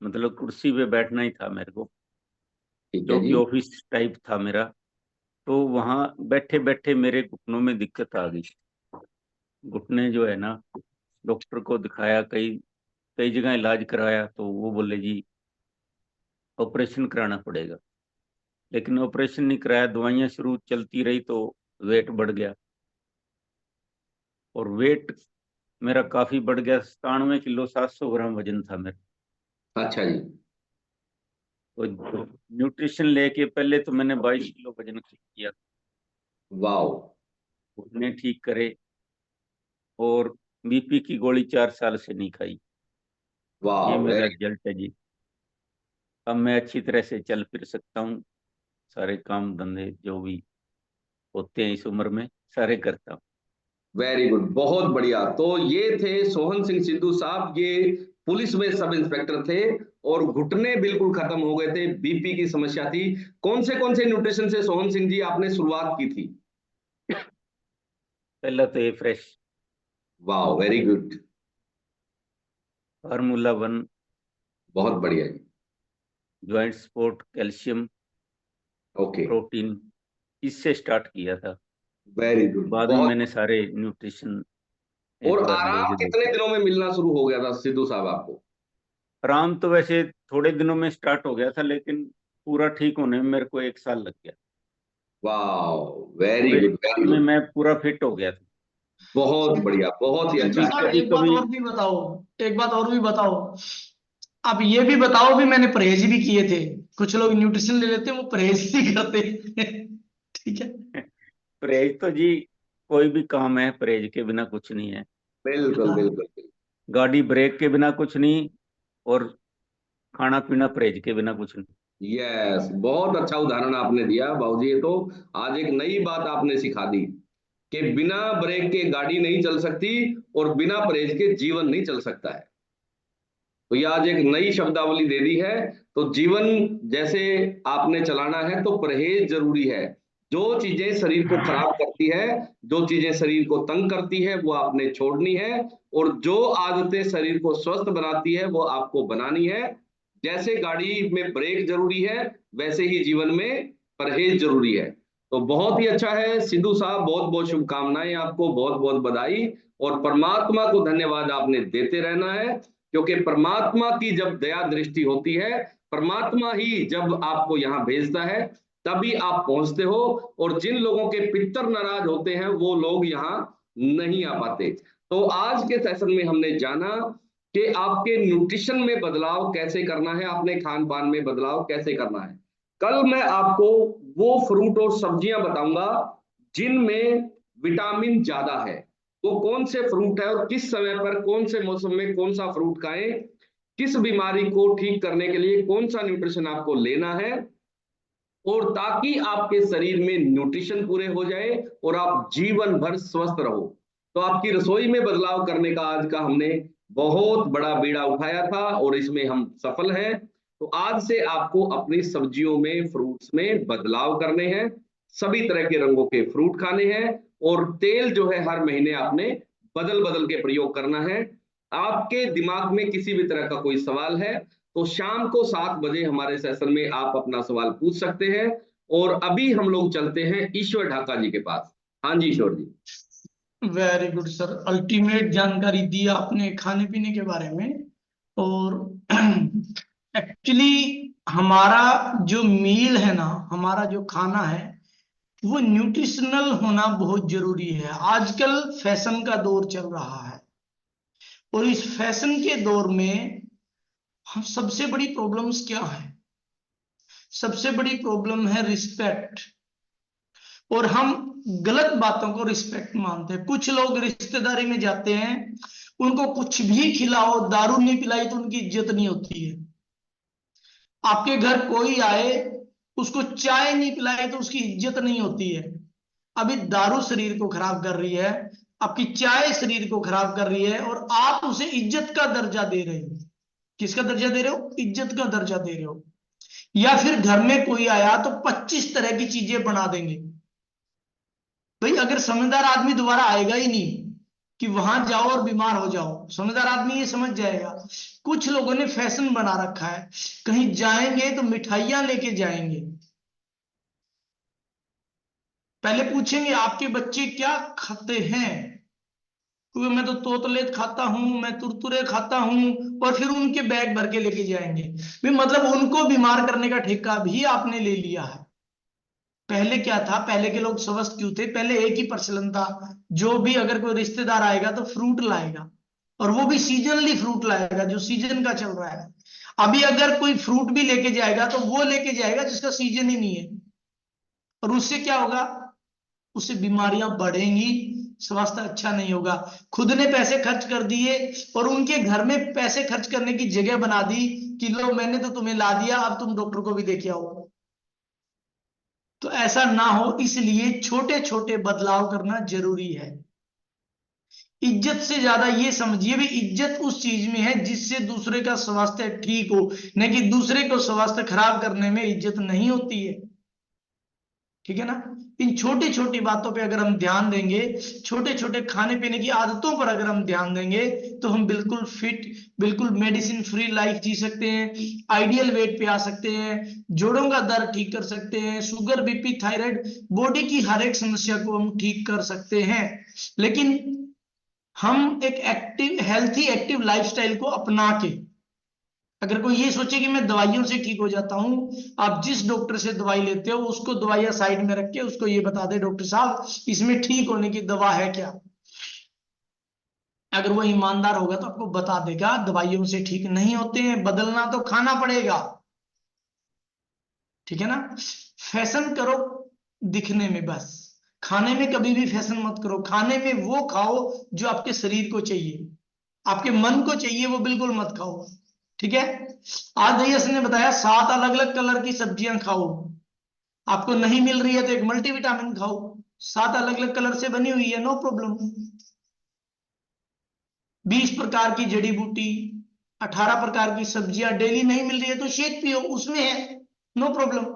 मतलब कुर्सी पे बैठना ही था मेरे को, ठीक है जो कि जी। ऑफिस टाइप था मेरा। तो वहाँ बैठे बैठे मेरे घुटनों में दिक्कत आ गई। घुटने जो है ना, डॉक्टर को दिखाया, कई कई जगह इलाज कराया, तो वो बोले जी ऑपरेशन कराना पड़ेगा। लेकिन ऑपरेशन नहीं कराया, दवाइयाँ शुरू चलती रही तो वेट बढ़ गया और वेट मेरा काफी बढ़ गया। 97 किलो 700 ग्राम वजन था मेरा। अच्छा जी। तो न्यूट्रिशन लेके पहले तो मैंने 22 किलो वजन किया, वाओ, घुटने ठीक करे, और बीपी की गोली 4 साल से नहीं खाई। ये वाओ, मेरा रिजल्ट है जी। अब मैं अच्छी तरह से चल फिर सकता हूँ, सारे काम धंधे जो भी होते हैं इस उम्र में सारे करता हूँ। वेरी गुड, बहुत बढ़िया। तो ये थे सोहन सिंह सिद्धू साहब, ये पुलिस में सब इंस्पेक्टर थे और घुटने बिल्कुल खत्म हो गए थे, बीपी की समस्या थी। कौन से न्यूट्रिशन से सोहन सिंह जी आपने शुरुआत की थी? पहला तो ये फ्रेश, वाह, वेरी गुड, फार्मूला 1, बहुत बढ़िया जी। Joint support, calcium, okay, protein, इससे स्टार्ट किया था। वेरी गुड, बाद में बहुत। मैंने सारे न्यूट्रिशन और एक बार आराम लेके कितने देखे। दिनों में मिलना शुरू हो गया था सिद्धू साहब आपको? आराम तो वैसे थोड़े दिनों में स्टार्ट हो गया था, लेकिन पूरा ठीक होने में मेरे को 1 साल लग गया। वाह, वेरी पूरे गुड, वेरी साल में गुड, मैं पूरा फिट हो गया था। बहुत बढ़िया, बहुत ही सिद्धू अच्छा साहब है। कभी एक बात कभी और भी बताओ, एक बात और भी बताओ। आप ये भी बताओ भी, मैंने परहेज भी किए थे। कुछ लोग न्यूट्रिशन ले लेते हैं, वो परहेज नहीं करते। ठीक है। परहेज तो जी कोई भी काम है, परहेज के बिना कुछ नहीं है। बिल्कुल हाँ। बिल्कुल। गाड़ी ब्रेक के बिना कुछ नहीं, और खाना पीना परहेज के बिना कुछ नहीं। यस, बहुत अच्छा उदाहरण आपने दिया बाबूजी। ये तो आज एक नई बात आपने सिखा दी कि बिना ब्रेक के गाड़ी नहीं चल सकती और बिना परहेज के जीवन नहीं चल सकता है। तो ये आज एक नई शब्दावली दे दी है। तो जीवन जैसे आपने चलाना है तो परहेज जरूरी है। जो चीजें शरीर को खराब करती है, जो चीजें शरीर को तंग करती है, वो आपने छोड़नी है। और जो आदतें शरीर को स्वस्थ बनाती है वो आपको बनानी है। जैसे गाड़ी में ब्रेक जरूरी है, वैसे ही जीवन में परहेज जरूरी है। तो बहुत ही अच्छा है सिद्धू साहब, बहुत बहुत शुभकामनाएं आपको, बहुत बहुत बधाई। और परमात्मा को धन्यवाद आपने देते रहना है, क्योंकि परमात्मा की जब दया दृष्टि होती है, परमात्मा ही जब आपको यहाँ भेजता है तभी आप पहुंचते हो। और जिन लोगों के पितर नाराज होते हैं वो लोग यहाँ नहीं आ पाते। तो आज के सेशन में हमने जाना कि आपके न्यूट्रिशन में बदलाव कैसे करना है, आपने खान पान में बदलाव कैसे करना है। कल मैं आपको वो फ्रूट और सब्जियां बताऊंगा जिनमें विटामिन ज्यादा है। वो कौन से फ्रूट है और किस समय पर कौन से मौसम में कौन सा फ्रूट खाएं, किस बीमारी को ठीक करने के लिए कौन सा न्यूट्रिशन आपको लेना है, और ताकि आपके शरीर में न्यूट्रिशन पूरे हो जाए और आप जीवन भर स्वस्थ रहो। तो आपकी रसोई में बदलाव करने का आज का हमने बहुत बड़ा बीड़ा उठाया था और इसमें हम सफल हैं। तो आज से आपको अपनी सब्जियों में, फ्रूट्स में बदलाव करने हैं, सभी तरह के रंगों के फ्रूट खाने हैं, और तेल जो है हर महीने आपने बदल बदल के प्रयोग करना है। आपके दिमाग में किसी भी तरह का कोई सवाल है तो शाम को 7 बजे हमारे सेशन में आप अपना सवाल पूछ सकते हैं। और अभी हम लोग चलते हैं ईश्वर ढाका जी के पास। हाँ जी ईश्वर जी। वेरी गुड सर, अल्टीमेट जानकारी दी आपने खाने पीने के बारे में। और एक्चुअली हमारा जो मील है ना, हमारा जो खाना है, वो न्यूट्रिशनल होना बहुत जरूरी है। आजकल फैशन का दौर चल रहा है, और इस फैशन के दौर में हम सबसे बड़ी प्रॉब्लम्स क्या है? सबसे बड़ी प्रॉब्लम है रिस्पेक्ट। और हम गलत बातों को रिस्पेक्ट मानते हैं। कुछ लोग रिश्तेदारी में जाते हैं, उनको कुछ भी खिलाओ, दारू नहीं पिलाई तो उनकी इज्जत नहीं होती है। आपके घर कोई आए, उसको चाय नहीं पिलाई तो उसकी इज्जत नहीं होती है। अभी दारू शरीर को खराब कर रही है, आपकी चाय शरीर को खराब कर रही है, और आप उसे इज्जत का दर्जा दे रहे हो। किसका दर्जा दे रहे हो? इज्जत का दर्जा दे रहे हो। या फिर घर में कोई आया तो 25 तरह की चीजें बना देंगे। भाई अगर समझदार आदमी दोबारा आएगा ही नहीं कि वहां जाओ और बीमार हो जाओ। समझदार आदमी ये समझ जाएगा। कुछ लोगों ने फैशन बना रखा है, कहीं जाएंगे तो मिठाइयां लेके जाएंगे। पहले पूछेंगे आपके बच्चे क्या खाते हैं, क्योंकि मैं तो तोतले खाता हूं, मैं तुरतुरे खाता हूं, और फिर उनके बैग भर के लेके जाएंगे। भी मतलब उनको बीमार करने का ठेका भी आपने ले लिया है। पहले क्या था? पहले के लोग स्वस्थ क्यों थे? पहले एक ही प्रचलन था, जो भी अगर कोई रिश्तेदार आएगा तो फ्रूट लाएगा, और वो भी सीजनली फ्रूट लाएगा जो सीजन का चल रहा है। अभी अगर कोई फ्रूट भी लेके जाएगा तो वो लेके जाएगा जिसका सीजन ही नहीं है, और उससे क्या होगा, उससे बीमारियां बढ़ेंगी, स्वास्थ्य अच्छा नहीं होगा। खुद ने पैसे खर्च कर दिए और उनके घर में पैसे खर्च करने की जगह बना दी कि लो मैंने तो तुम्हें ला दिया, अब तुम डॉक्टर को भी देखे आओ। तो ऐसा ना हो, इसलिए छोटे छोटे बदलाव करना जरूरी है। इज्जत से ज्यादा ये समझिए भी इज्जत उस चीज में है जिससे दूसरे का स्वास्थ्य ठीक हो, न कि दूसरे को स्वास्थ्य खराब करने में इज्जत नहीं होती है। ठीक है ना। इन छोटी छोटी बातों पे अगर हम ध्यान देंगे, छोटे छोटे खाने पीने की आदतों पर अगर हम ध्यान देंगे, तो हम बिल्कुल फिट, बिल्कुल मेडिसिन फ्री लाइफ जी सकते हैं, आइडियल वेट पे आ सकते हैं, जोड़ों का दर्द ठीक कर सकते हैं, शुगर, बीपी, थायराइड, बॉडी की हर एक समस्या को हम ठीक कर सकते हैं। लेकिन हम एक एक्टिव, हेल्थी एक्टिव लाइफस्टाइल को अपना के, अगर कोई ये सोचे कि मैं दवाइयों से ठीक हो जाता हूं, आप जिस डॉक्टर से दवाई लेते हो उसको दवाइयां साइड में रख के उसको ये बता दे डॉक्टर साहब इसमें ठीक होने की दवा है क्या। अगर वो ईमानदार होगा तो आपको बता देगा दवाइयों से ठीक नहीं होते हैं, बदलना तो खाना पड़ेगा। ठीक है ना। फैशन करो दिखने में, बस खाने में कभी भी फैशन मत करो। खाने में वो खाओ जो आपके शरीर को चाहिए, आपके मन को चाहिए, वो बिल्कुल मत खाओ। ठीक है। आज भैया ने बताया 7 अलग अलग कलर की सब्जियां खाओ, आपको नहीं मिल रही है तो एक मल्टीविटामिन खाओ, 7 अलग अलग कलर से बनी हुई है, नो प्रॉब्लम। 20 प्रकार की जड़ी बूटी, 18 प्रकार की सब्जियां डेली नहीं मिल रही है तो शेक पियो, उसमें है, नो प्रॉब्लम।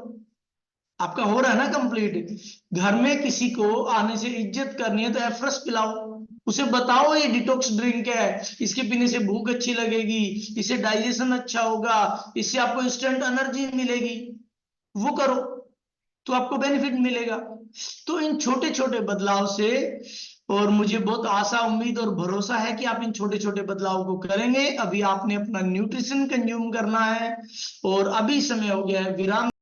आपका हो रहा है ना कंप्लीट। घर में किसी को आने से इज्जत करनी है तो एफ्रेश पिलाओ, उसे बताओ ये डिटॉक्स ड्रिंक है, इसके पीने से भूख अच्छी लगेगी, इससे डाइजेशन अच्छा होगा, इससे आपको इंस्टेंट एनर्जी मिलेगी, वो करो तो आपको बेनिफिट मिलेगा। तो इन छोटे छोटे बदलाव से, और मुझे बहुत आशा, उम्मीद और भरोसा है कि आप इन छोटे छोटे बदलाव को करेंगे। अभी आपने अपना न्यूट्रिशन कंज्यूम करना है और अभी समय हो गया है विराम